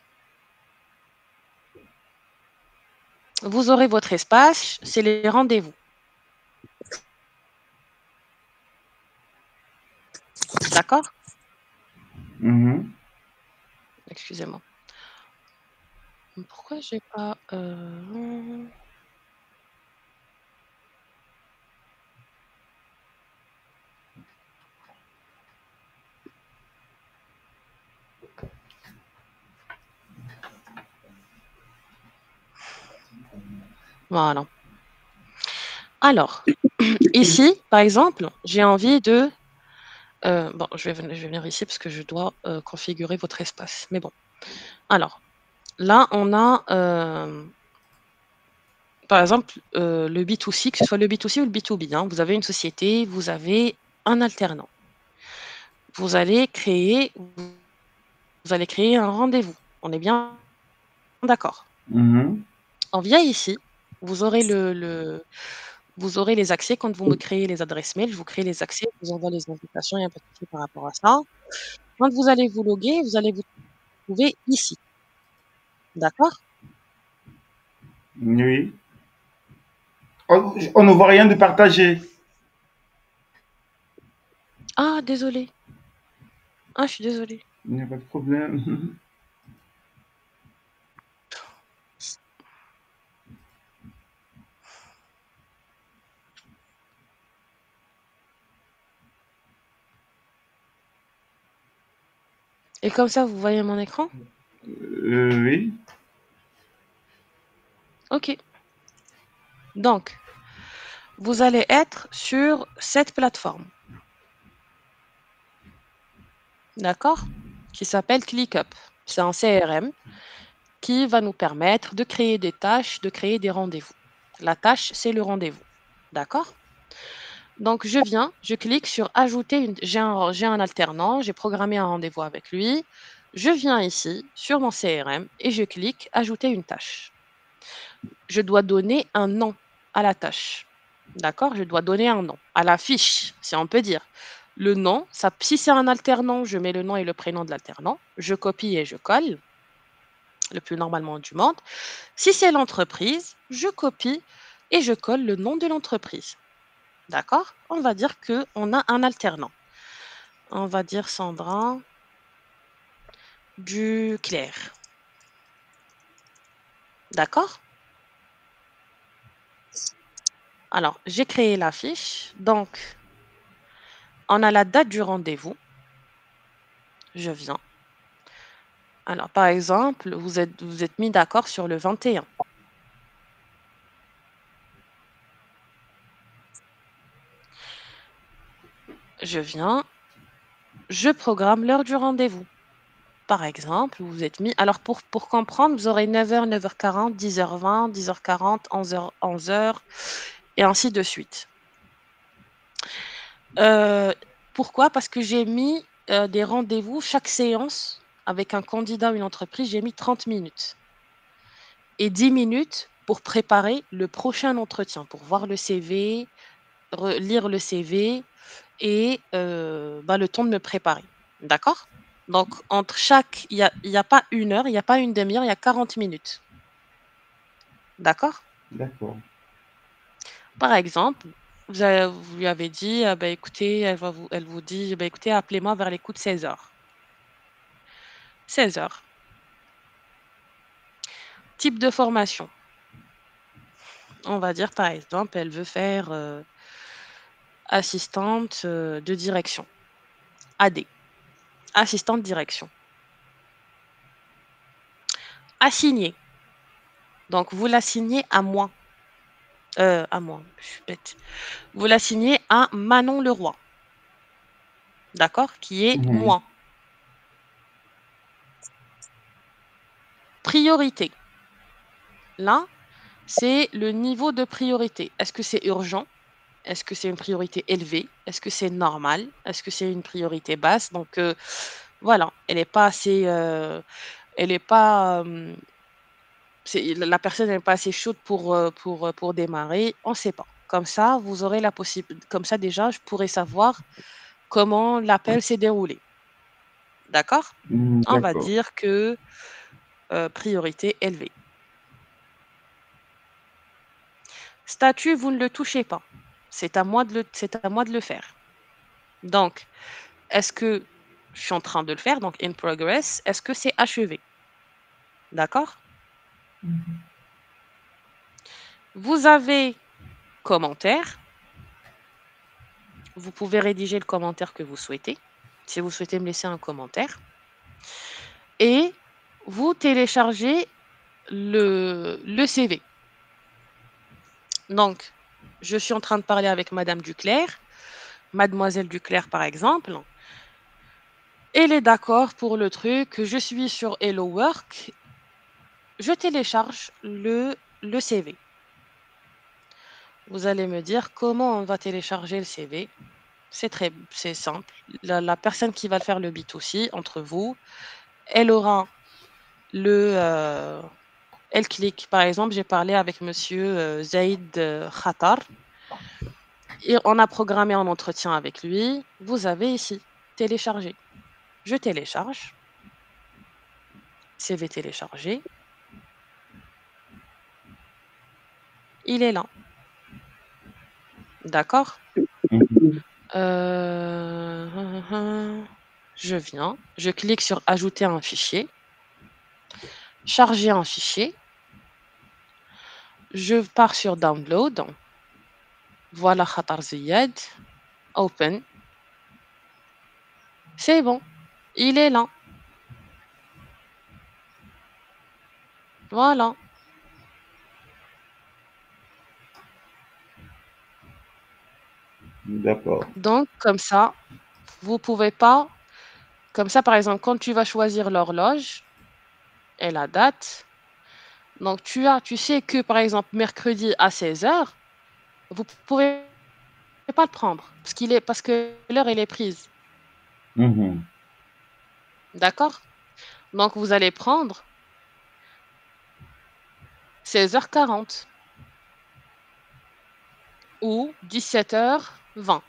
Vous aurez votre espace, c'est les rendez-vous. D'accord? Mhm. Excusez-moi. Pourquoi j'ai pas... Voilà. Alors, ici, par exemple, j'ai envie de... bon, je vais venir ici parce que je dois configurer votre espace. Mais bon. Alors, là, on a, par exemple, le B2C, que ce soit le B2C ou le B2B. Hein. Vous avez une société, vous avez un alternant. Vous allez créer un rendez-vous. On est bien d'accord. Mhm. On vient ici, vous aurez vous aurez les accès quand vous me créez les adresses mail, je vous crée les accès, je vous envoie les invitations, il n'y a pas de souci par rapport à ça. Quand vous allez vous loguer, vous allez vous trouver ici. D'accord? Oui. On ne voit rien de partagé. Ah, désolé. Ah, je suis désolée. Il n'y a pas de problème. Et comme ça, vous voyez mon écran? Oui. Ok. Donc, vous allez être sur cette plateforme. D'accord? Qui s'appelle ClickUp. C'est un CRM qui va nous permettre de créer des tâches, de créer des rendez-vous. La tâche, c'est le rendez-vous. D'accord? Donc, je clique sur ajouter j'ai un alternant, j'ai programmé un rendez-vous avec lui. Je viens ici sur mon CRM et je clique ajouter une tâche. Je dois donner un nom à la tâche. D'accord? Je dois donner un nom à la fiche, si on peut dire. Le nom, si c'est un alternant, je mets le nom et le prénom de l'alternant. Je copie et je colle, le plus normalement du monde. Si c'est l'entreprise, je copie et je colle le nom de l'entreprise. D'accord? On va dire qu'on a un alternant. On va dire Sandra Duclerc. D'accord? Alors, j'ai créé la fiche. Donc, on a la date du rendez-vous. Je viens. Alors, par exemple, vous êtes mis d'accord sur le 21. Je viens. Je programme l'heure du rendez-vous. Par exemple, vous êtes mis. Alors, pour comprendre, vous aurez 9h, 9h40, 10h20, 10h40, 11h, 11h, et ainsi de suite. Pourquoi? Parce que j'ai mis des rendez-vous, chaque séance, avec un candidat ou une entreprise, j'ai mis 30 minutes. Et 10 minutes pour préparer le prochain entretien, pour voir le CV, lire le CV et le temps de me préparer. D'accord? Donc, entre chaque, il y a pas 1 heure, il n'y a pas une demi-heure, il y a 40 minutes. D'accord? D'accord. Par exemple, vous lui avez dit, écoutez, elle vous dit, écoutez, appelez-moi vers les coups de 16 heures. 16 heures. Type de formation. On va dire, par exemple, elle veut faire assistante de direction. AD. Assistante direction. Assigné. Donc, vous l'assignez à moi. À moi, je suis bête. Vous l'assignez à Manon Leroy. D'accord? Qui est Mhm. moi. Priorité. Là, c'est le niveau de priorité. Est-ce que c'est urgent? Est-ce que c'est une priorité élevée? Est-ce que c'est normal? Est-ce que c'est une priorité basse? Donc, voilà, elle n'est pas assez... elle n'est pas... la personne n'est pas assez chaude pour démarrer. On ne sait pas. Comme ça, vous aurez la possibilité... Comme ça, déjà, je pourrais savoir comment l'appel s'est déroulé. D'accord? On va D'accord. dire que priorité élevée. Statut, vous ne le touchez pas. C'est à moi de le faire. Donc, est-ce que je suis en train de le faire? Donc, in progress. Est-ce que c'est achevé? D'accord? Vous avez commentaire. Vous pouvez rédiger le commentaire que vous souhaitez, si vous souhaitez me laisser un commentaire. Et vous téléchargez le CV. Donc, je suis en train de parler avec Madame Duclerc, Mademoiselle Duclerc par exemple. Elle est d'accord pour le truc. Je suis sur Hello Work. Je télécharge le CV. Vous allez me dire comment on va télécharger le CV. C'est simple. La personne qui va faire le B2C entre vous, elle aura elle clique. Par exemple, j'ai parlé avec monsieur Zaid Khatar et on a programmé un entretien avec lui. Vous avez ici télécharger. Je télécharge. CV téléchargé. Il est là. D'accord? Mhm. Je viens, je clique sur ajouter un fichier, charger un fichier, je pars sur download, voilà Khatar Ziyad, open, c'est bon, il est là, voilà. D'accord. Donc comme ça, vous pouvez pas, comme ça par exemple, quand tu vas choisir l'horloge et la date, donc tu sais que par exemple mercredi à 16 heures, vous pouvez pas le prendre parce que l'heure elle est prise. Mhm. D'accord? Donc vous allez prendre 16h40 ou 17h20.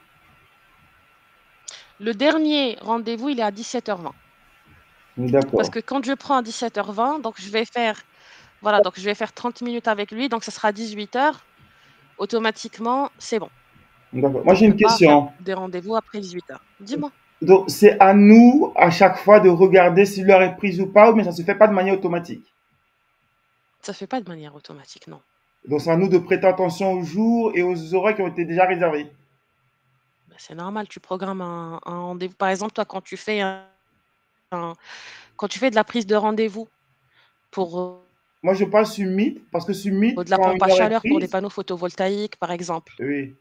Le dernier rendez-vous, il est à 17h20. Parce D'accord. que quand je prends à 17h20, donc je vais faire, voilà, donc je vais faire 30 minutes avec lui, donc ça sera 18h. Automatiquement, c'est bon. D'accord. Moi, On j'ai peut une pas faire question. des rendez-vous après 18h. Dis-moi. Donc, c'est à nous, à chaque fois, de regarder si l'heure est prise ou pas, mais ça se fait pas de manière automatique. Ça se fait pas de manière automatique, non. Donc, c'est à nous de prêter attention aux jours et aux horaires qui ont été déjà réservés. Ben, c'est normal, tu programmes un rendez-vous. Par exemple, toi, quand tu fais quand tu fais de la prise de rendez-vous pour Moi, je parle sur Meet, parce que sur Meet, de la quand pompe une à heure est chaleur pour des prise, panneaux photovoltaïques, par exemple. oui,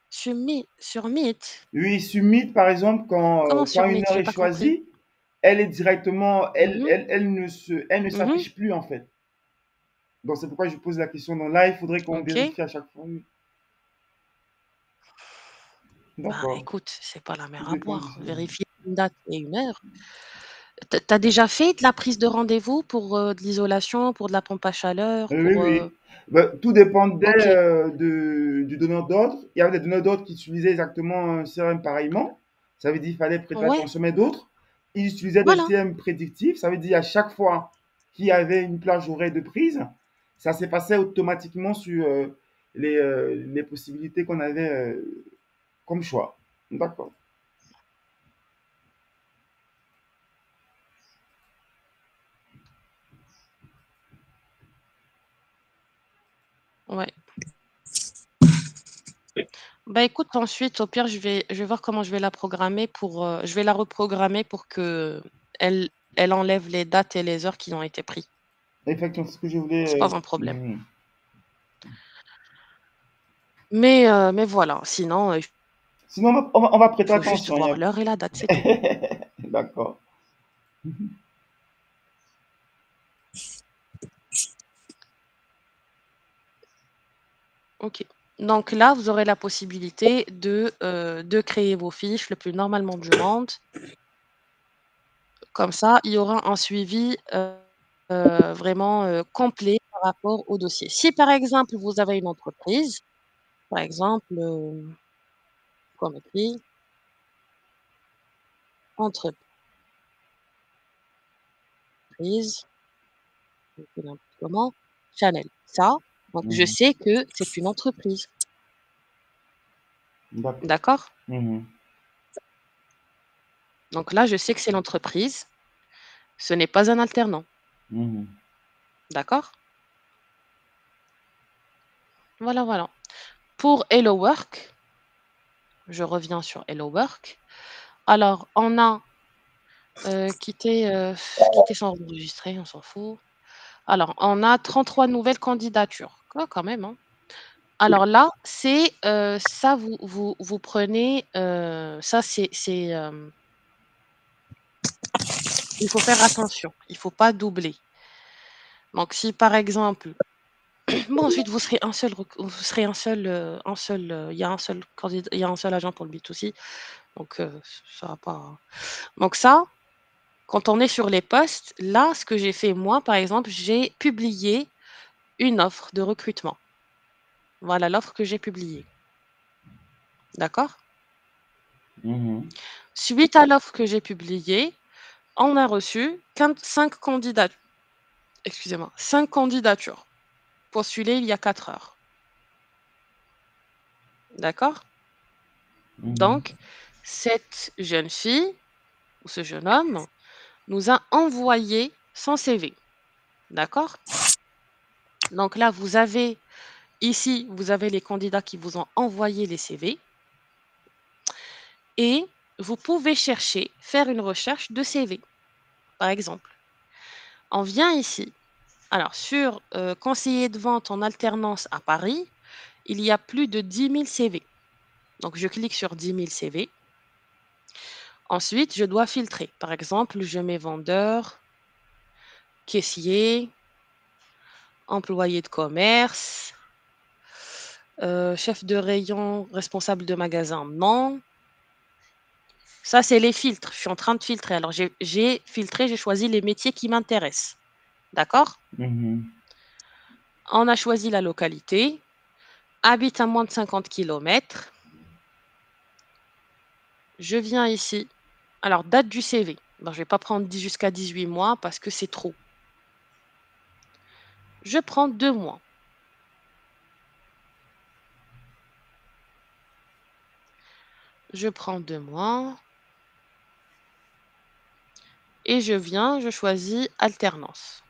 Sur Meet, oui, sur Meet, par exemple, comment quand sur une Meet? heure J'ai est pas compris. choisie, elle est directement, Mhm, elle ne mhm, s'affiche plus, en fait. Donc, c'est pourquoi je pose la question. Donc là, il faudrait qu'on ok. vérifie à chaque fois. Oui. Ben, D'accord. écoute, c'est pas la Tout mer à dépend boire. du... Vérifier une date et une heure. T'as déjà fait de la prise de rendez-vous pour de l'isolation, pour de la pompe à chaleur, Oui, pour... oui. Ben, tout dépendait Ok, du donneur d'ordre. Il y avait des donneurs d'ordre qui utilisaient exactement un CRM pareillement. Ça veut dire qu'il fallait prêter ouais, attention, mais d'autres, ils utilisaient des voilà. CRM prédictifs. Ça veut dire à chaque fois qu'il y avait une plage horaire de prise, ça s'est passé automatiquement sur les possibilités qu'on avait comme choix. D'accord. Ouais. Bah écoute, ensuite, au pire, je vais voir comment je vais la programmer pour, je vais la reprogrammer pour que elle enlève les dates et les heures qui ont été prises. Effectivement, c'est ce que je C'est voulais. pas un problème. Mais voilà, sinon, il Sinon, on va prêter faut juste attention. voir l'heure et la date, c'est tout. D'accord. Ok. Donc là, vous aurez la possibilité de créer vos fiches le plus normalement du monde. Comme ça, il y aura un suivi vraiment complet par rapport au dossier. Si par exemple, vous avez une entreprise, par exemple, comme écrit, entreprise, n'importe comment, Chanel. Ça, donc je Mhm. sais que c'est une entreprise. D'accord. D'accord? Mhm. Donc là, je sais que c'est l'entreprise. Ce n'est pas un alternant. Mhm. D'accord? Voilà, voilà. Pour Hello Work, je reviens sur Hello Work. Alors, on a quitter sans enregistrer, on s'en fout. Alors, on a 33 nouvelles candidatures. Quand même, hein. Alors là, c'est ça, vous prenez, ça, il faut faire attention. Il ne faut pas doubler. Donc, si par exemple, bon, ensuite, vous serez un seul, vous serez il y a un seul candidat, il y a un seul agent pour le B2C. Donc, ça va pas. Donc, ça, quand on est sur les postes, là, ce que j'ai fait, moi, par exemple, j'ai publié une offre de recrutement. Voilà l'offre que j'ai publiée. D'accord? Mhm. Suite à l'offre que j'ai publiée, on a reçu 5 candidatures. Excusez-moi, 5 candidatures postulées il y a 4 heures. D'accord? Mhm. Donc, cette jeune fille ou ce jeune homme nous a envoyé son CV. D'accord? Donc là, vous avez les candidats qui vous ont envoyé les CV et vous pouvez chercher, faire une recherche de CV, par exemple. On vient ici. Alors, sur conseiller de vente en alternance à Paris, il y a plus de 10 000 CV. Donc, je clique sur 10 000 CV. Ensuite, je dois filtrer. Par exemple, je mets vendeur, caissier, employé de commerce, chef de rayon, responsable de magasin, non. Ça, c'est les filtres. Je suis en train de filtrer. Alors, j'ai filtré, j'ai choisi les métiers qui m'intéressent. D'accord? Mhm. On a choisi la localité, habite à moins de 50 km. Je viens ici. Alors, date du CV. Ben, je ne vais pas prendre jusqu'à 18 mois parce que c'est trop. Je prends 2 mois. Je prends 2 mois. Et je choisis alternance.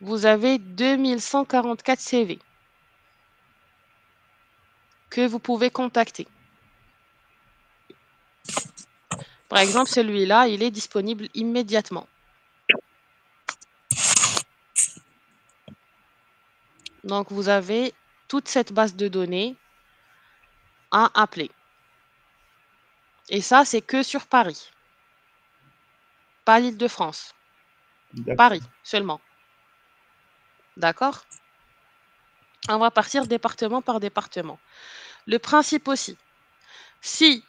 Vous avez 2144 CV que vous pouvez contacter. Par exemple, celui-là, il est disponible immédiatement. Donc, vous avez toute cette base de données à appeler. Et ça, c'est que sur Paris. Pas l'Île-de-France. Paris seulement. D'accord? On va partir département par département. Le principe aussi, si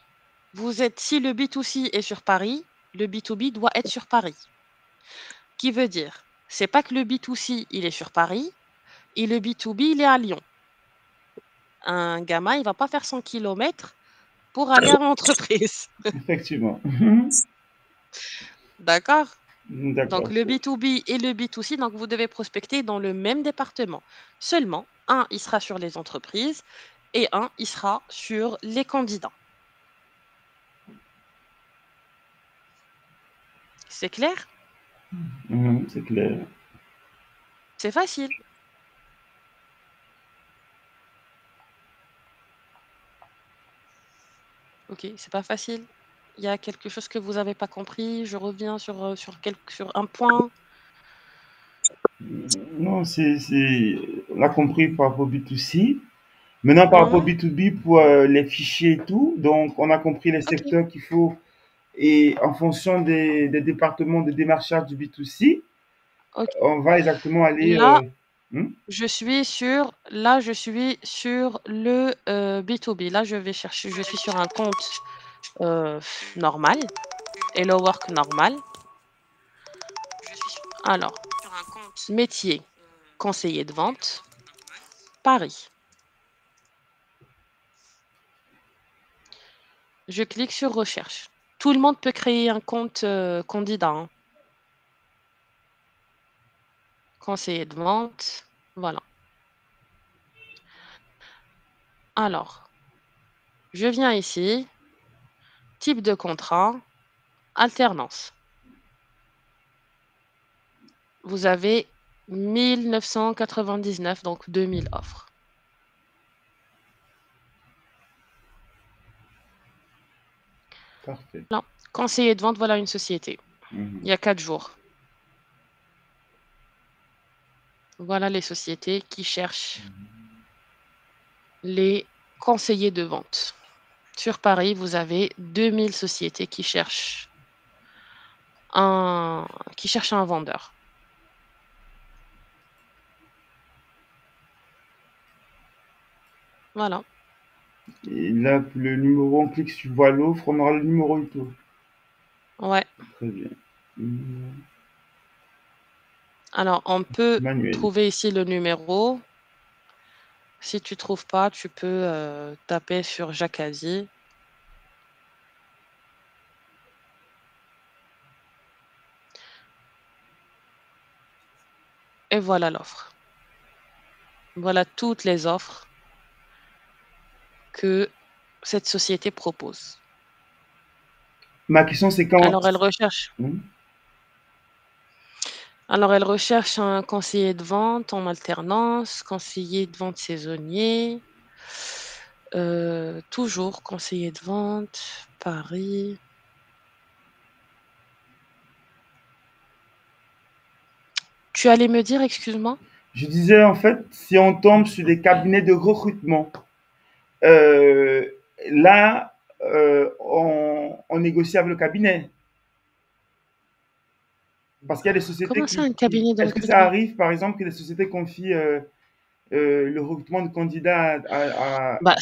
le B2C est sur Paris, le B2B doit être sur Paris. Qui veut dire, c'est pas que le B2C, il est sur Paris, et le B2B, il est à Lyon. Un gamin, il va pas faire 100 km pour aller à l'entreprise. Effectivement. D'accord? D'accord. Donc, le B2B et le B2C, donc vous devez prospecter dans le même département. Seulement, un, il sera sur les entreprises et un, il sera sur les candidats. C'est clair? C'est clair. C'est facile. Ok, c'est pas facile. Il y a quelque chose que vous n'avez pas compris. Je reviens sur un point. Non, on a compris par rapport au B2C. Maintenant, par rapport au B2B, pour les fichiers et tout, donc on a compris les Ok. secteurs qu'il faut, et en fonction des départements de démarchage du B2C, Ok. on va exactement aller... Là, hmm? je suis sur le B2B. Là, je suis sur un compte normal, Hello Work normal. Alors, métier, conseiller de vente, Paris. Je clique sur recherche. Tout le monde peut créer un compte candidat. Hein. Conseiller de vente, voilà. Alors, je viens ici, type de contrat, alternance. Vous avez 1999, donc 2000 offres. Parfait. Là, conseiller de vente, voilà une société. Il y a 4 jours. Voilà les sociétés qui cherchent les conseillers de vente. Sur Paris, vous avez 2000 sociétés qui cherchent un vendeur. Voilà. Et là, le numéro, on clique sur voir l'offre, on aura le numéro et tout. Ouais. Très bien. Alors, on peut Manuel. trouver ici le numéro. Si tu ne trouves pas, tu peux taper sur Jacadi. Et voilà l'offre. Voilà toutes les offres que cette société propose. Ma question, c'est quand... Alors, elle recherche. Alors, elle recherche un conseiller de vente en alternance, conseiller de vente saisonnier, toujours conseiller de vente, Paris. Tu allais me dire, excuse-moi? Je disais, en fait, si on tombe sur des cabinets de recrutement, là, on négocie avec le cabinet. Parce qu'il y a des sociétés Comment ça, un cabinet de Est-ce que ça recrutement? arrive, par exemple, que les sociétés confient le recrutement de candidats à... Bah,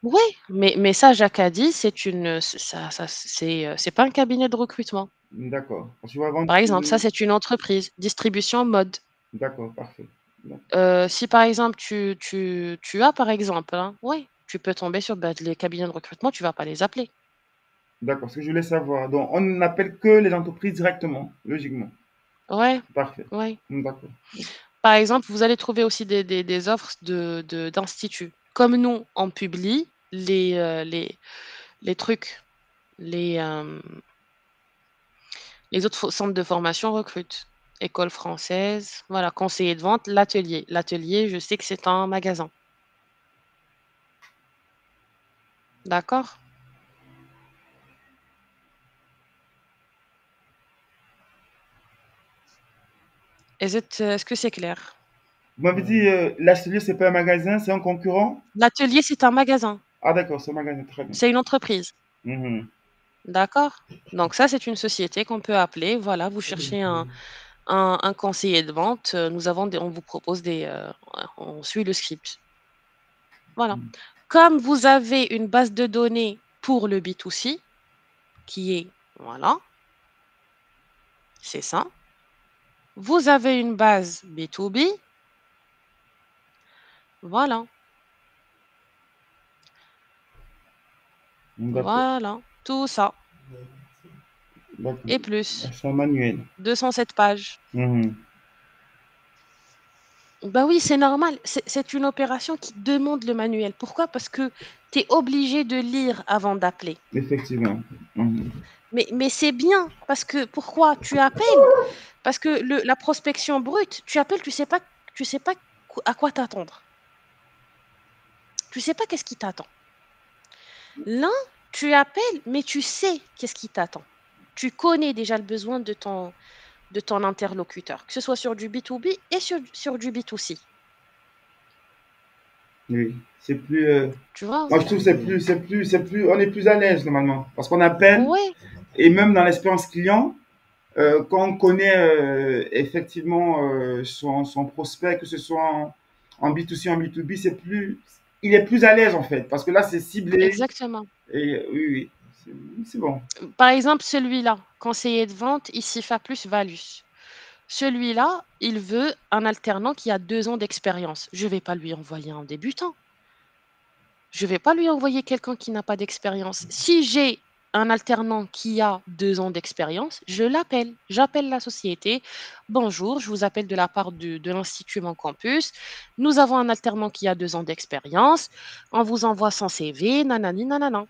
oui, mais ça, Jacadi, c'est pas un cabinet de recrutement. D'accord. Parce que je vais vendre... Par exemple, ça, c'est une entreprise, distribution mode. D'accord, parfait. Si par exemple, tu as par exemple, hein, oui, Tu peux tomber sur les cabinets de recrutement, tu vas pas les appeler. D'accord, ce que je voulais savoir. Donc, on n'appelle que les entreprises directement, logiquement. Ouais, Parfait. ouais. D'accord. Par exemple, vous allez trouver aussi des offres d'instituts. Comme nous, on publie les trucs, les, euh, les autres centres de formation recrutent. École française, voilà, conseiller de vente, l'atelier. L'atelier, je sais que c'est un magasin. D'accord? Est-ce que c'est clair? Vous m'avez dit, l'atelier, c'est pas un magasin, c'est un concurrent? L'atelier, c'est un magasin. Ah, d'accord, c'est un magasin, très bien. C'est une entreprise. Mhm. D'accord? Donc ça, c'est une société qu'on peut appeler. Voilà, vous cherchez un conseiller de vente. On vous propose on suit le script. Voilà. Comme vous avez une base de données pour le B2C, qui est, voilà, c'est ça. Vous avez une base B2B, voilà, D'accord, voilà, tout ça. d'accord. Et plus, C'est un manuel. 207 pages. Mhm. Bah oui, c'est normal. C'est une opération qui demande le manuel. Pourquoi? Parce que tu es obligé de lire avant d'appeler. Effectivement. Mhm. Mais c'est bien, parce que pourquoi? Tu appelles, parce que la prospection brute, tu appelles, tu sais pas à quoi t'attendre. Tu sais pas qu'est-ce qui t'attend. Là, tu appelles, mais tu sais qu'est-ce qui t'attend. Tu connais déjà le besoin de ton interlocuteur, que ce soit sur du B2B et sur du B2C. Oui, c'est plus. Tu vois? Moi, je trouve que on est plus à l'aise normalement. Parce qu'on appelle, Ouais, et même dans l'expérience client, quand on connaît effectivement son prospect, que ce soit en B2C, en B2B, il est plus à l'aise en fait. Parce que là, c'est ciblé. exactement. Et oui, oui, c'est bon. Par exemple, celui-là, conseiller de vente, ICIFA plus Valus. Celui-là, il veut un alternant qui a 2 ans d'expérience. Je ne vais pas lui envoyer un débutant. Je ne vais pas lui envoyer quelqu'un qui n'a pas d'expérience. Si j'ai un alternant qui a 2 ans d'expérience, je l'appelle. J'appelle la société. Bonjour, je vous appelle de la part de l'Institut Mon Campus. Nous avons un alternant qui a 2 ans d'expérience. On vous envoie son CV, nanani, nanana.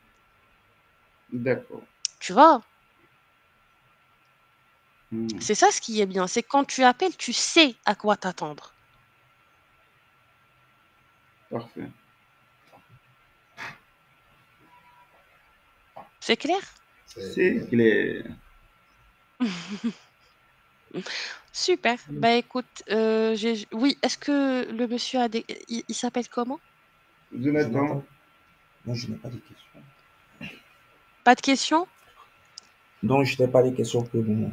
D'accord. Tu vois? Hmm. C'est ça ce qui est bien. C'est quand tu appelles, tu sais à quoi t'attendre. Parfait. C'est clair? C'est clair. Super. Bah écoute, oui, est-ce que le monsieur a des... Il s'appelle comment? Jonathan. Non, je n'ai pas de questions. Pas de questions? Donc, je n'ai pas de questions pour le moment.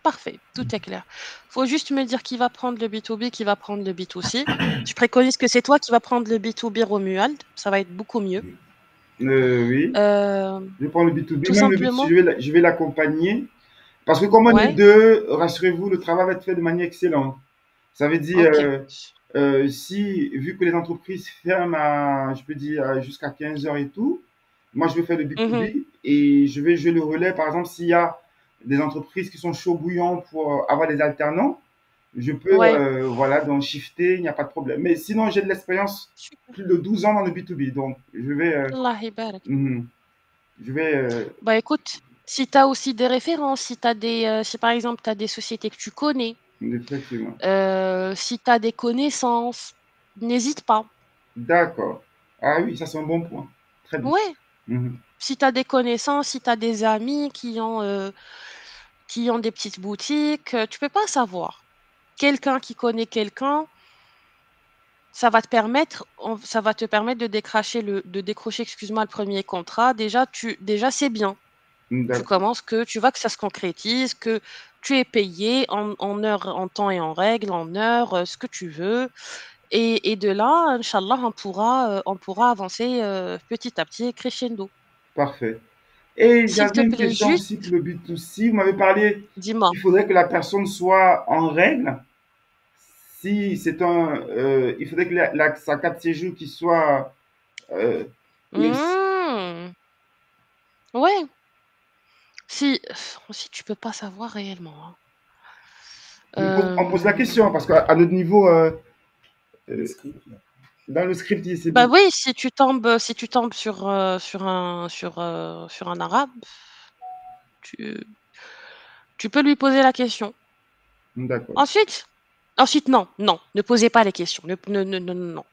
Parfait, tout est clair. Faut juste me dire qui va prendre le B2B, qui va prendre le B2C. Je préconise que c'est toi qui vas prendre le B2B, Romuald. Ça va être beaucoup mieux. Oui. Euh, Je prends le B2B, tout même le B2C, simplement, je vais l'accompagner. Parce que comme on est ouais, deux, rassurez-vous, le travail va être fait de manière excellente. Ça veut dire, ok. si, vu que les entreprises ferment je peux dire, jusqu'à 15 heures et tout, moi je vais faire le B2B Mhm. et je vais jouer le relais. Par exemple, s'il y a des entreprises qui sont chauds bouillants pour avoir des alternants, je peux, Ouais, voilà, donc shifter, il n'y a pas de problème. Mais sinon, j'ai de l'expérience, super. plus de 12 ans dans le B2B, donc Allah يبارك. mhm, je vais, Bah écoute, si tu as aussi des références, si par exemple tu as des sociétés que tu connais, effectivement. si tu as des connaissances, n'hésite pas. D'accord. Ah oui, ça c'est un bon point. Très bien. Ouais, Mhm. si tu as des connaissances, si tu as des amis qui ont des petites boutiques, tu peux pas savoir. Quelqu'un qui connaît quelqu'un, ça va te permettre de décrocher, excuse-moi, le premier contrat. Déjà c'est bien. D'accord. Tu vois que ça se concrétise, que tu es payé en heure, en temps et en règle, en heure, ce que tu veux. Et de là, Inch'Allah, on pourra avancer petit à petit, crescendo. Parfait. Et S'il te j'avais une plaît, question aussi juste, pour le B2C. Vous m'avez parlé dis-moi. qu'il faudrait que la personne soit en règle. Si c'est il faudrait que sa carte de séjour qui soit les- Mmh. Ouais. Si tu peux pas savoir réellement, hein. on pose la Hem, question parce qu'à notre niveau, Le euh, script, là. dans le script, c'est bah, bon. oui, si tu tombes sur un arabe, tu tu peux lui poser la question. D'accord, Ensuite non, non, ne posez pas les questions. Non,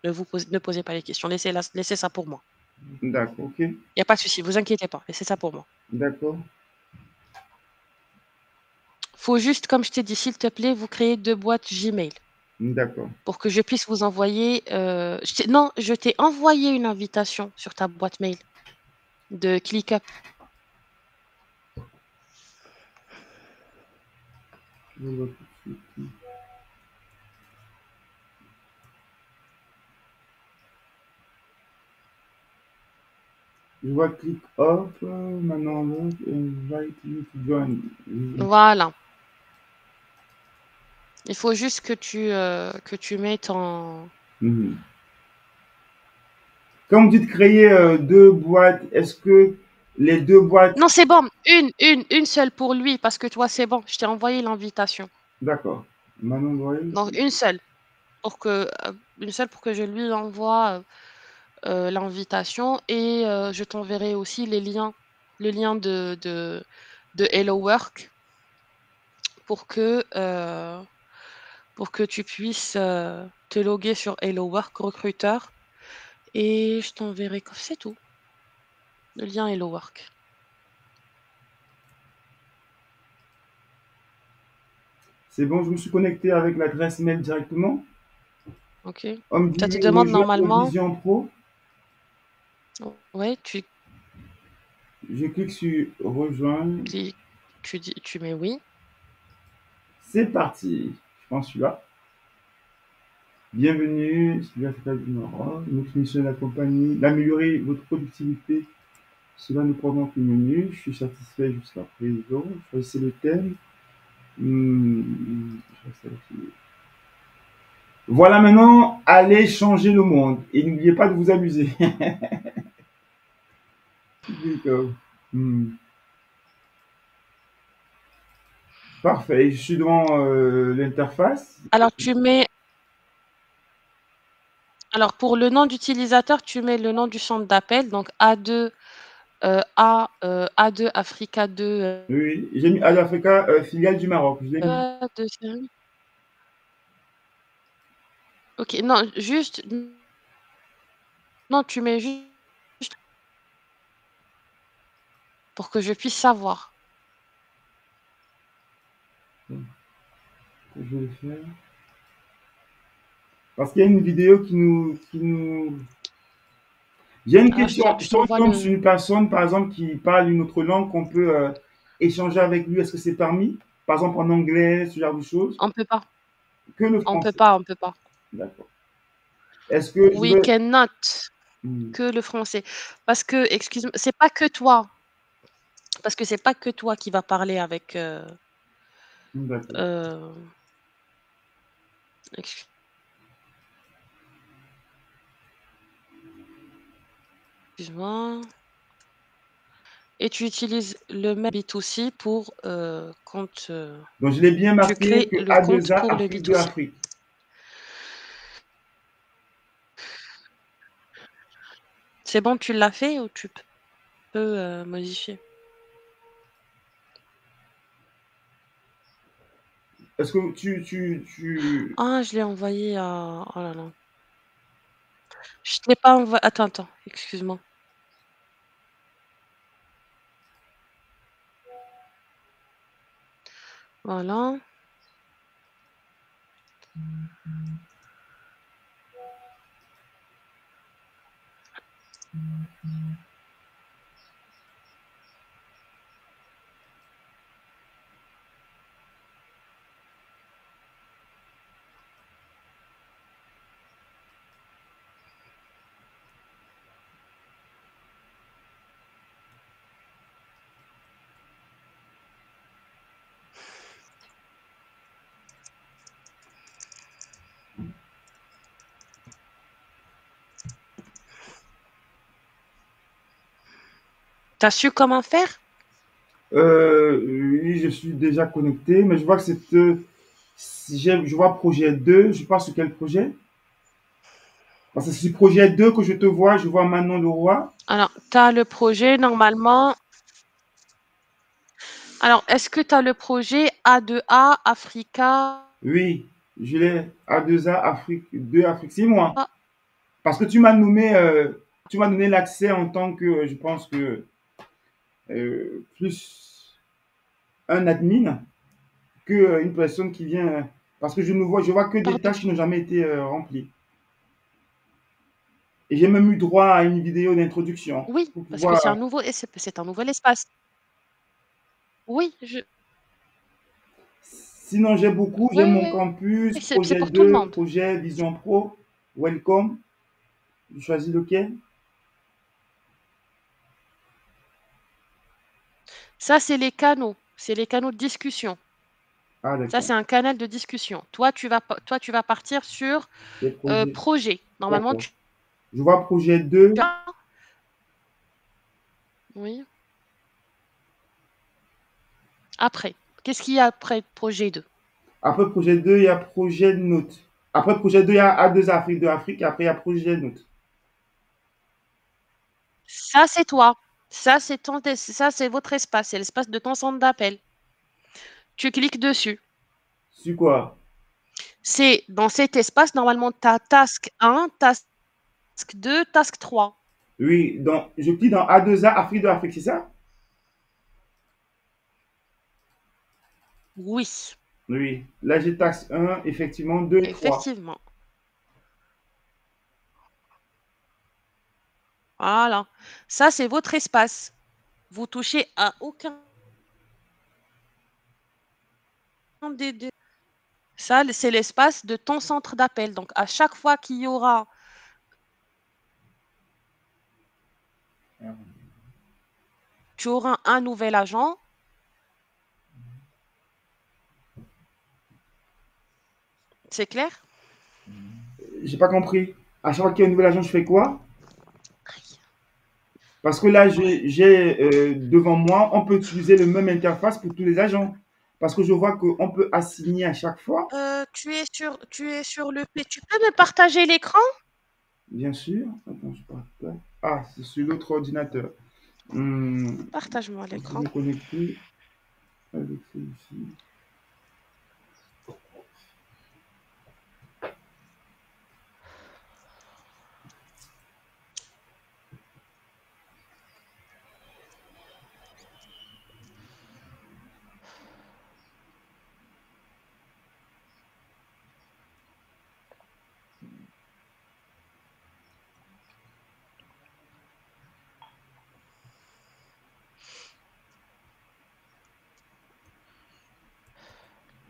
ne posez pas les questions. Laissez ça pour moi. d'accord, ok, Il y a pas de souci, vous inquiétez pas, laissez ça pour moi. d'accord, Faut juste, comme je t'ai dit, s'il te plaît, vous créez 2 boîtes Gmail d'accord. pour que je puisse vous envoyer, non, je t'ai envoyé une invitation sur ta boîte mail de ClickUp. Je vois tout de suite. Je vois click off, maintenant look, invite you to join. Voilà. Il faut juste que tu mettes en Mhm. Quand vous dites créer deux boîtes, est-ce que les deux boîtes... non, c'est bon, une seule pour lui parce que toi, c'est bon, je t'ai envoyé l'invitation. D'accord. Manon Doyle. Donc une seule pour que je lui envoie, l'invitation et je t'enverrai aussi le lien de Hello Work pour que, tu puisses, te loguer sur Hello Work Recruteur et je t'enverrai c'est tout, le lien Hello Work. C'est bon, je me suis connecté avec l'adresse mail directement. OK? On me Ça te dit demande rejoindre normalement Vision Pro. ouais, Je clique sur rejoindre. cliques, tu mets oui. C'est parti. Je pense celui-là. Bienvenue, Sud-Africa du Nord. Notre mission est d'accompagner, d'améliorer votre productivité. Cela nous prend une minute. Je suis satisfait jusqu'à présent. Choisissez le thème. Je vais sélectionner. Voilà maintenant, allez changer le monde. Et n'oubliez pas de vous amuser. D'accord. Hmm. Parfait. Je suis devant l'interface. Alors pour le nom d'utilisateur, tu mets le nom du centre d'appel, donc A2, A2 Africa 2, Oui, j'ai mis Ad Africa, filiale du Maroc. Je l'ai mis. A2 OK, non, juste non, tu mets juste pour que je puisse savoir. Je vais le faire. Parce qu'il y a une vidéo qui nous... J'ai une Alors question. je Si on t'envoie tombe sur le une personne, par exemple, qui parle une autre langue, qu'on peut échanger avec lui, est-ce que c'est permis? Par exemple, en anglais, ce genre de choses? on peut pas, Que le on peut français. pas, on peut pas. D'accord. Est-ce que je We vais... cannot, Hmm. que le français. Parce que excuse-moi, c'est pas que toi, parce que c'est pas que toi qui vas parler avec, D'accord. heu, excuse moi et tu utilises le même B2C pour, compte, Donc, je l'ai bien tu marqué crées que le compte A2A, pour le Afrique de B2C. Afrique. C'est bon, tu l'as fait ou tu peux, modifier? Est-ce que tu... Ah, je l'ai envoyé à oh là là. Je te l'ai pas envoyé. Attends, excuse-moi. Voilà. Tu as su comment faire? Oui, je suis déjà connecté, mais je vois que si je vois projet 2, je passe sur quel projet? Parce que c'est sur projet 2 que je te vois, je vois Manon Leroy. Alors, tu as le projet normalement. Alors, est-ce que tu as le projet A2A Africa? Oui, je l'ai. A2A Afrique, 2 Afrique, c'est moi. Parce que tu m'as donné l'accès en tant que, je pense que, plus un admin que une personne qui vient, parce que je vois que des Pardon. tâches qui n'ont jamais été remplies. Et j'ai même eu droit à une vidéo d'introduction Oui, pour parce que pouvoir. c'est un nouvel espace. Oui, Sinon, j'ai beaucoup, j'ai oui, mon oui, campus, oui, c'est projet pour tout le 2, monde. projet Vision Pro, Welcome. Je choisis lequel? Ça, c'est les canaux. C'est les canaux de discussion. Ah, Ça, d'accord. c'est un canal de discussion. Toi, tu vas partir sur Les projets. projet. Normalement, D'accord. Je vois projet 2. Oui. Après. Qu'est-ce qu'il y a après projet 2? Après projet 2, il y a projet note. Après projet 2, il y a A2 Afrique de Afrique. Et après, il y a projet note. Ça, c'est toi. Ça, c'est votre espace. C'est l'espace de ton centre d'appel. Tu cliques dessus. Sur quoi? C'est dans cet espace, normalement, tu as task 1, task 2, task 3. Oui, donc je clique dans A2A Afrique de Afrique, c'est ça? Oui, Oui. Là, j'ai taxe 1, effectivement, 2 et 3. effectivement. Voilà. Ça, c'est votre espace. Vous touchez à aucun des deux. Ça, c'est l'espace de ton centre d'appel. Donc, à chaque fois qu'il y aura, tu auras un nouvel agent. C'est clair? J'ai pas compris. À chaque fois qu'il y a un nouvel agent, je fais quoi? Parce que là, j'ai devant moi, on peut utiliser le même interface pour tous les agents. Parce que je vois qu'on peut assigner à chaque fois. Tu es sur le P. Tu peux me partager l'écran? Bien sûr. Attends, je partage. Ah, c'est sur l'autre ordinateur. Partage-moi Je vais l'écran. me connecter avec celui-ci.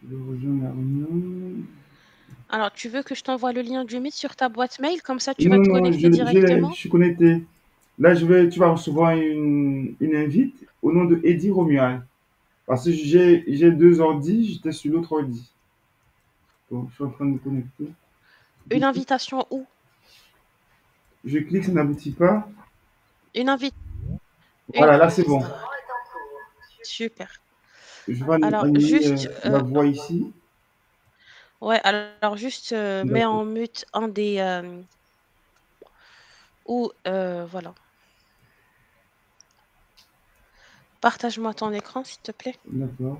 Je rejoins la réunion. Alors, tu veux que je t'envoie le lien du Meet sur ta boîte mail? Comme ça, tu vas Non, te non, connecter je directement? suis connecté. Là, tu vas recevoir une invite au nom de Eddie Romuald. Parce que j'ai deux ordis, j'étais sur l'autre ordi. Donc, je suis en train de me connecter. Une invitation où? Je clique, ça n'aboutit pas. Une invite. Voilà, là, c'est bon. Super. Je vais Alors, animer juste, la voix ici. ouais, alors juste mets D'accord. en mute un des ou voilà. Partage-moi ton écran, s'il te plaît. D'accord.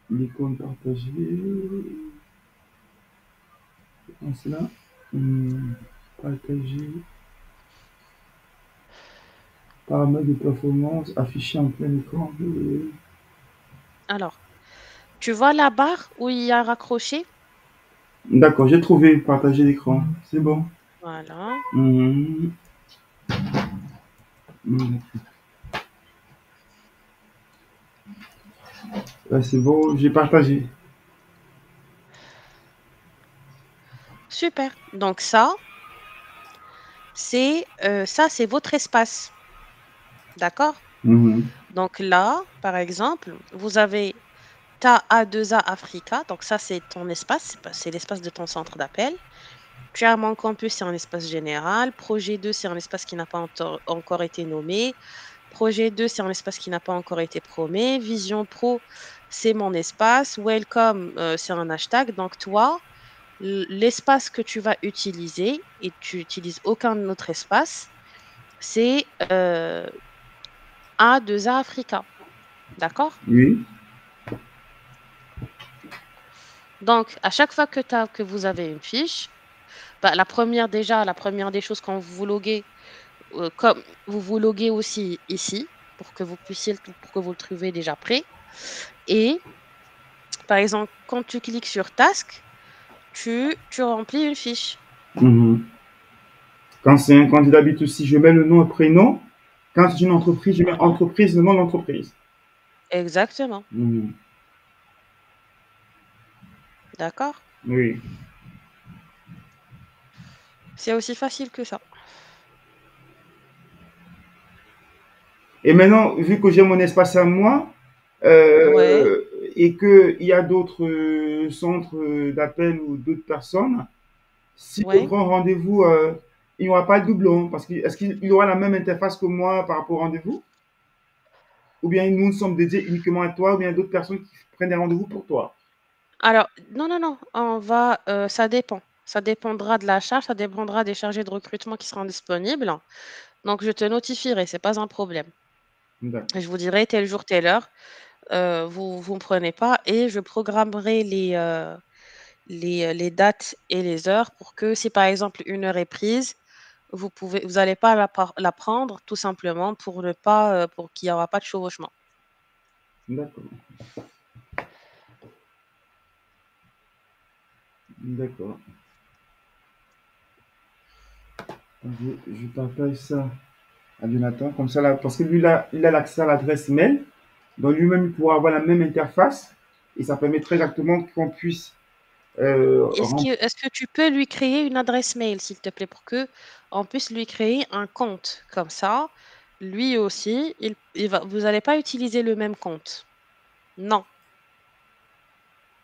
L'icône partagée. En cela. Partager. Paramètres de performance affichés en plein écran. Alors, tu vois la barre où il y a raccroché? D'accord, j'ai trouvé partager l'écran. C'est bon. Voilà. Mhm. Là, c'est bon, j'ai partagé. Super. Donc ça, c'est votre espace. D'accord? Mhm. Donc là, par exemple, vous avez tu as A2A Africa, donc ça, c'est ton espace, c'est l'espace de ton centre d'appel. Tu as Mon Campus, c'est un espace général. Projet 2, c'est un espace qui n'a pas encore été nommé. Projet 2, c'est un espace qui n'a pas encore été promis. Vision Pro, c'est mon espace. Welcome, c'est un hashtag. Donc, toi, l'espace que tu vas utiliser, et tu n'utilises aucun autre espace, c'est A2A Africa. D'accord? Oui. Donc, à chaque fois que vous avez une fiche, bah, la première des choses quand vous vous loguez, comme vous vous loguez aussi ici, pour que vous le trouviez déjà prêt. Et par exemple, quand tu cliques sur Task, tu remplis une fiche. Mhm. Quand c'est un candidat B2C, je mets le nom et prénom. Quand c'est une entreprise, je mets Mhm. entreprise, le nom de l'entreprise. Exactement. Mhm. D'accord? Oui. C'est aussi facile que ça. Et maintenant, vu que j'ai mon espace à moi, Ouais, et qu'il y a d'autres centres d'appel ou d'autres personnes, si je ouais. prends rendez-vous, il n'y aura pas de doublon. Parce que est-ce qu'il aura la même interface que moi par rapport au rendez-vous? Ou bien nous sommes dédiés uniquement à toi, ou bien d'autres personnes qui prennent des rendez-vous pour toi? Alors, non, non, non, ça dépend. Ça dépendra de la charge, ça dépendra des chargés de recrutement qui seront disponibles. Donc, je te notifierai, c'est pas un problème. D'accord. Je vous dirai tel jour, telle heure, vous me prenez pas et je programmerai les dates et les heures pour que si par exemple une heure est prise, vous allez pas la prendre tout simplement pour ne pas, pour qu'il y aura pas de chevauchement. D'accord. D'accord. Je partage ça à Jonathan, comme ça, là, parce que lui, là, il a l'accès à l'adresse mail, donc lui-même, il pourra avoir la même interface, et ça permettrait exactement qu'on puisse Est-ce que tu peux lui créer une adresse mail, s'il te plaît, pour que on puisse lui créer un compte? Comme ça, lui aussi, vous n'allez pas utiliser le même compte. Non.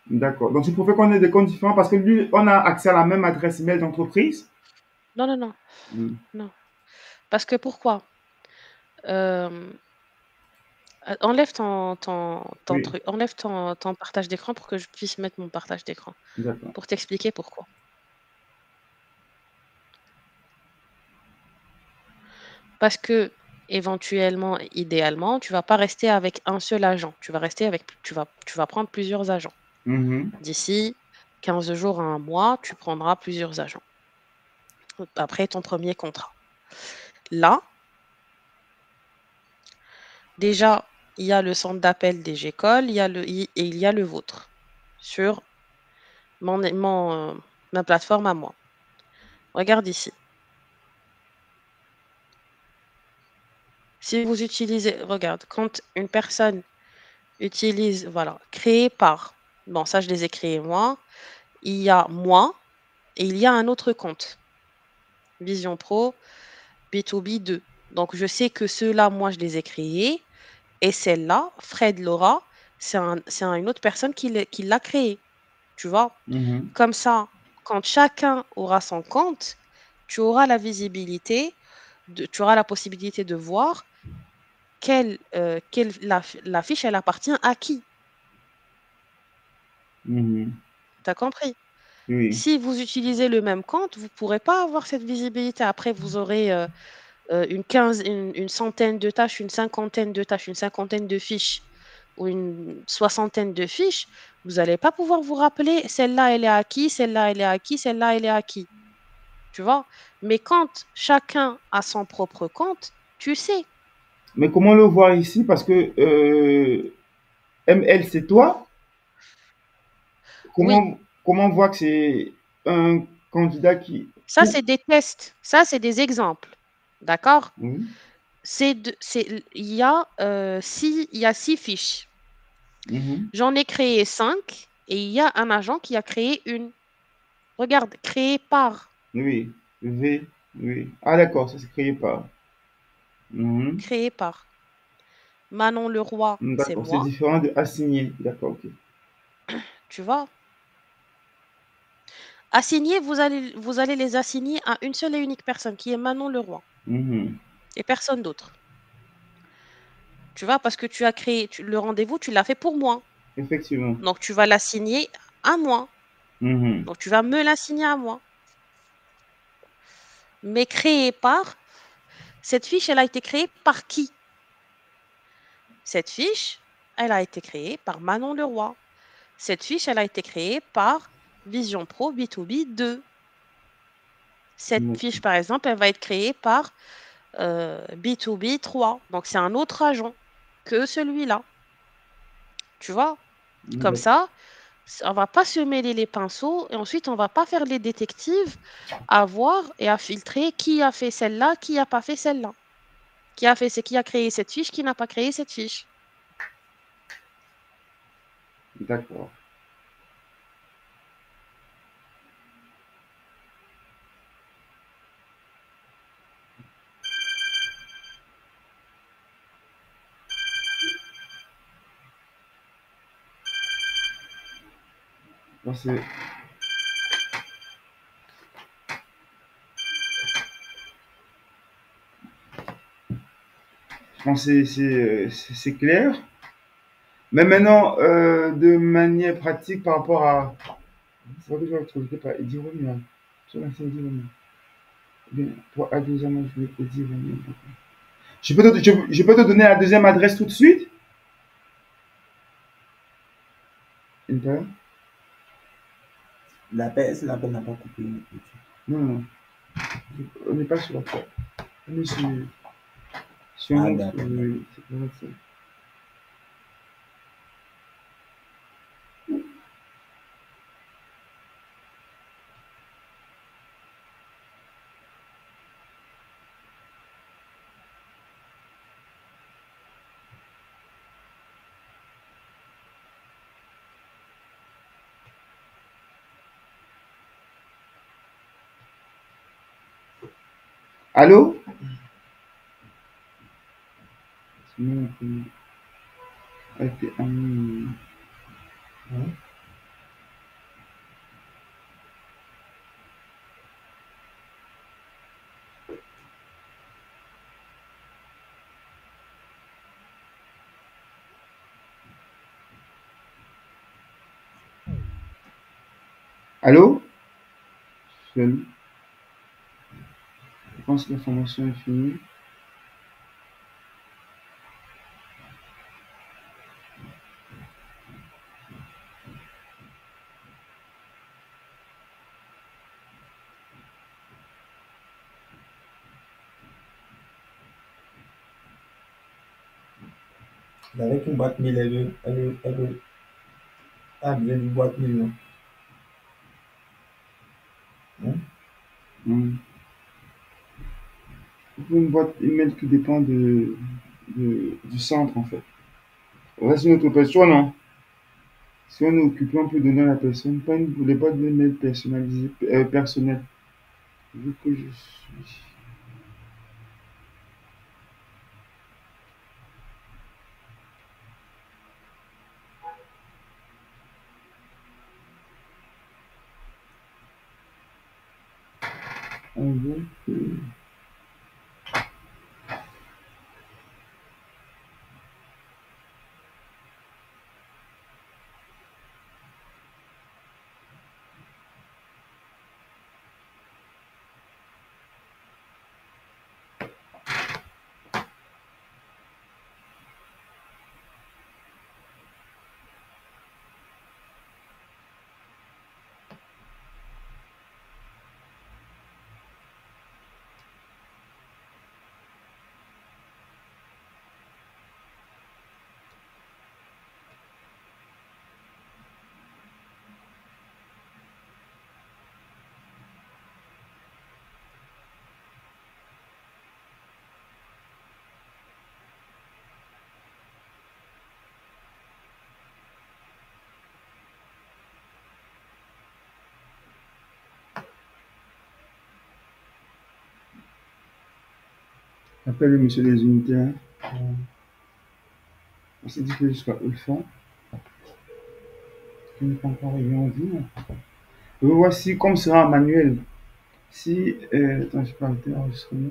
d'accord. Donc, il faut faire qu'on ait des comptes différents, parce que lui, on a accès à la même adresse mail d'entreprise. Non, non, non, Mm. non. Parce que pourquoi? Enlève ton Oui, truc, enlève ton partage d'écran pour que je puisse mettre mon partage d'écran. d'accord. Pour t'expliquer pourquoi. Parce que éventuellement, idéalement, tu vas pas rester avec un seul agent. Tu vas prendre plusieurs agents. Mhm. D'ici 15 jours à un mois, tu prendras plusieurs agents. Après ton premier contrat. Là, déjà, il y a le centre d'appel des Gécoles, et il y a le vôtre sur ma plateforme à moi. Regarde ici. Si vous utilisez, regarde, quand une personne utilise, voilà, créé par, bon, ça je les ai créés moi, il y a moi et il y a un autre compte, Vision Pro, B2B 2. Donc je sais que ceux-là, moi je les ai créés et celle-là, Fred Laura, une autre personne qui l'a créé, tu vois. Mhm. Comme ça, quand chacun aura son compte, tu auras la visibilité, tu auras la possibilité de voir la fiche, elle appartient à qui. Mhm. Tu as compris? Oui. Si vous utilisez le même compte, vous ne pourrez pas avoir cette visibilité. Après, vous aurez une centaine de tâches, une cinquantaine de tâches, une cinquantaine de fiches ou une soixantaine de fiches. Vous n'allez pas pouvoir vous rappeler, celle-là, elle est à qui, celle-là, elle est à qui, celle-là, elle est à qui. Tu vois? Mais quand chacun a son propre compte, tu sais. Mais comment le voir ici? Parce que ML, c'est toi. Oui, Comment on voit que c'est un candidat qui... ça, c'est des tests. Ça, c'est des exemples. D'accord? Oui. Il y a 6 fiches. Mhm. J'en ai créé 5 et il y a un agent qui a créé une. Regarde, créé par, Oui. V. Oui. Ah, d'accord, ça s'est créé par. Mhm. créé par. Manon Leroy, c'est D'accord, c'est moi. différent de assigné. D'accord, ok. Tu vois? Assigner, vous allez les assigner à une seule et unique personne qui est Manon Leroy Mhm. et personne d'autre. Tu vois? Parce que tu as créé le rendez-vous, tu l'as fait pour moi. Effectivement. Donc tu vas l'assigner à moi. Mhm. Donc tu vas me l'assigner à moi. Mais créée par cette fiche, elle a été créée par qui? Cette fiche, elle a été créée par Manon Leroy. Cette fiche, elle a été créée par Vision Pro B2B 2. Cette fiche, par exemple, elle va être créée par B2B 3. Donc, c'est un autre agent que celui-là. Tu vois? Comme ça, on va pas se mêler les pinceaux et ensuite, on va pas faire les détectives à voir et à filtrer qui a fait celle-là, qui a pas fait celle-là. Qui a créé cette fiche, qui n'a pas créé cette fiche. D'accord. Bon, je pense que c'est clair. Mais maintenant, de manière pratique par rapport à... C'est vrai que je vais être par Eddie Romian. Sur la scène Eddie Romian. Bien, pour à deux ans, je vais Eddie Romian. Je peux te donner la deuxième adresse tout de suite? Enter. L'appel n'a pas coupé. Non, non. On n'est pas sur WhatsApp. On est sur Ah, un autre. d'accord. Oui, c'est pas WhatsApp. Allô? Sinon, Hein? allô? Je pense que la formation est finie. Avec une boîte mail, a besoin d'une boîte mail, non? Hein? Hum. Une boîte email qui dépend du centre, en fait. Là, c'est notre question, non? Si on est occupé, on peut donner à la personne, pas les boîtes d'email personnalisées, personnelles. Vu que je suis. Appelle le monsieur des unités, hein. On s'est dit que jusqu'à Ulfan. Je n'ai pas encore arrivé en dire. Voici comme sera un manuel. Si, attends, je peux arrêter l'enregistrement.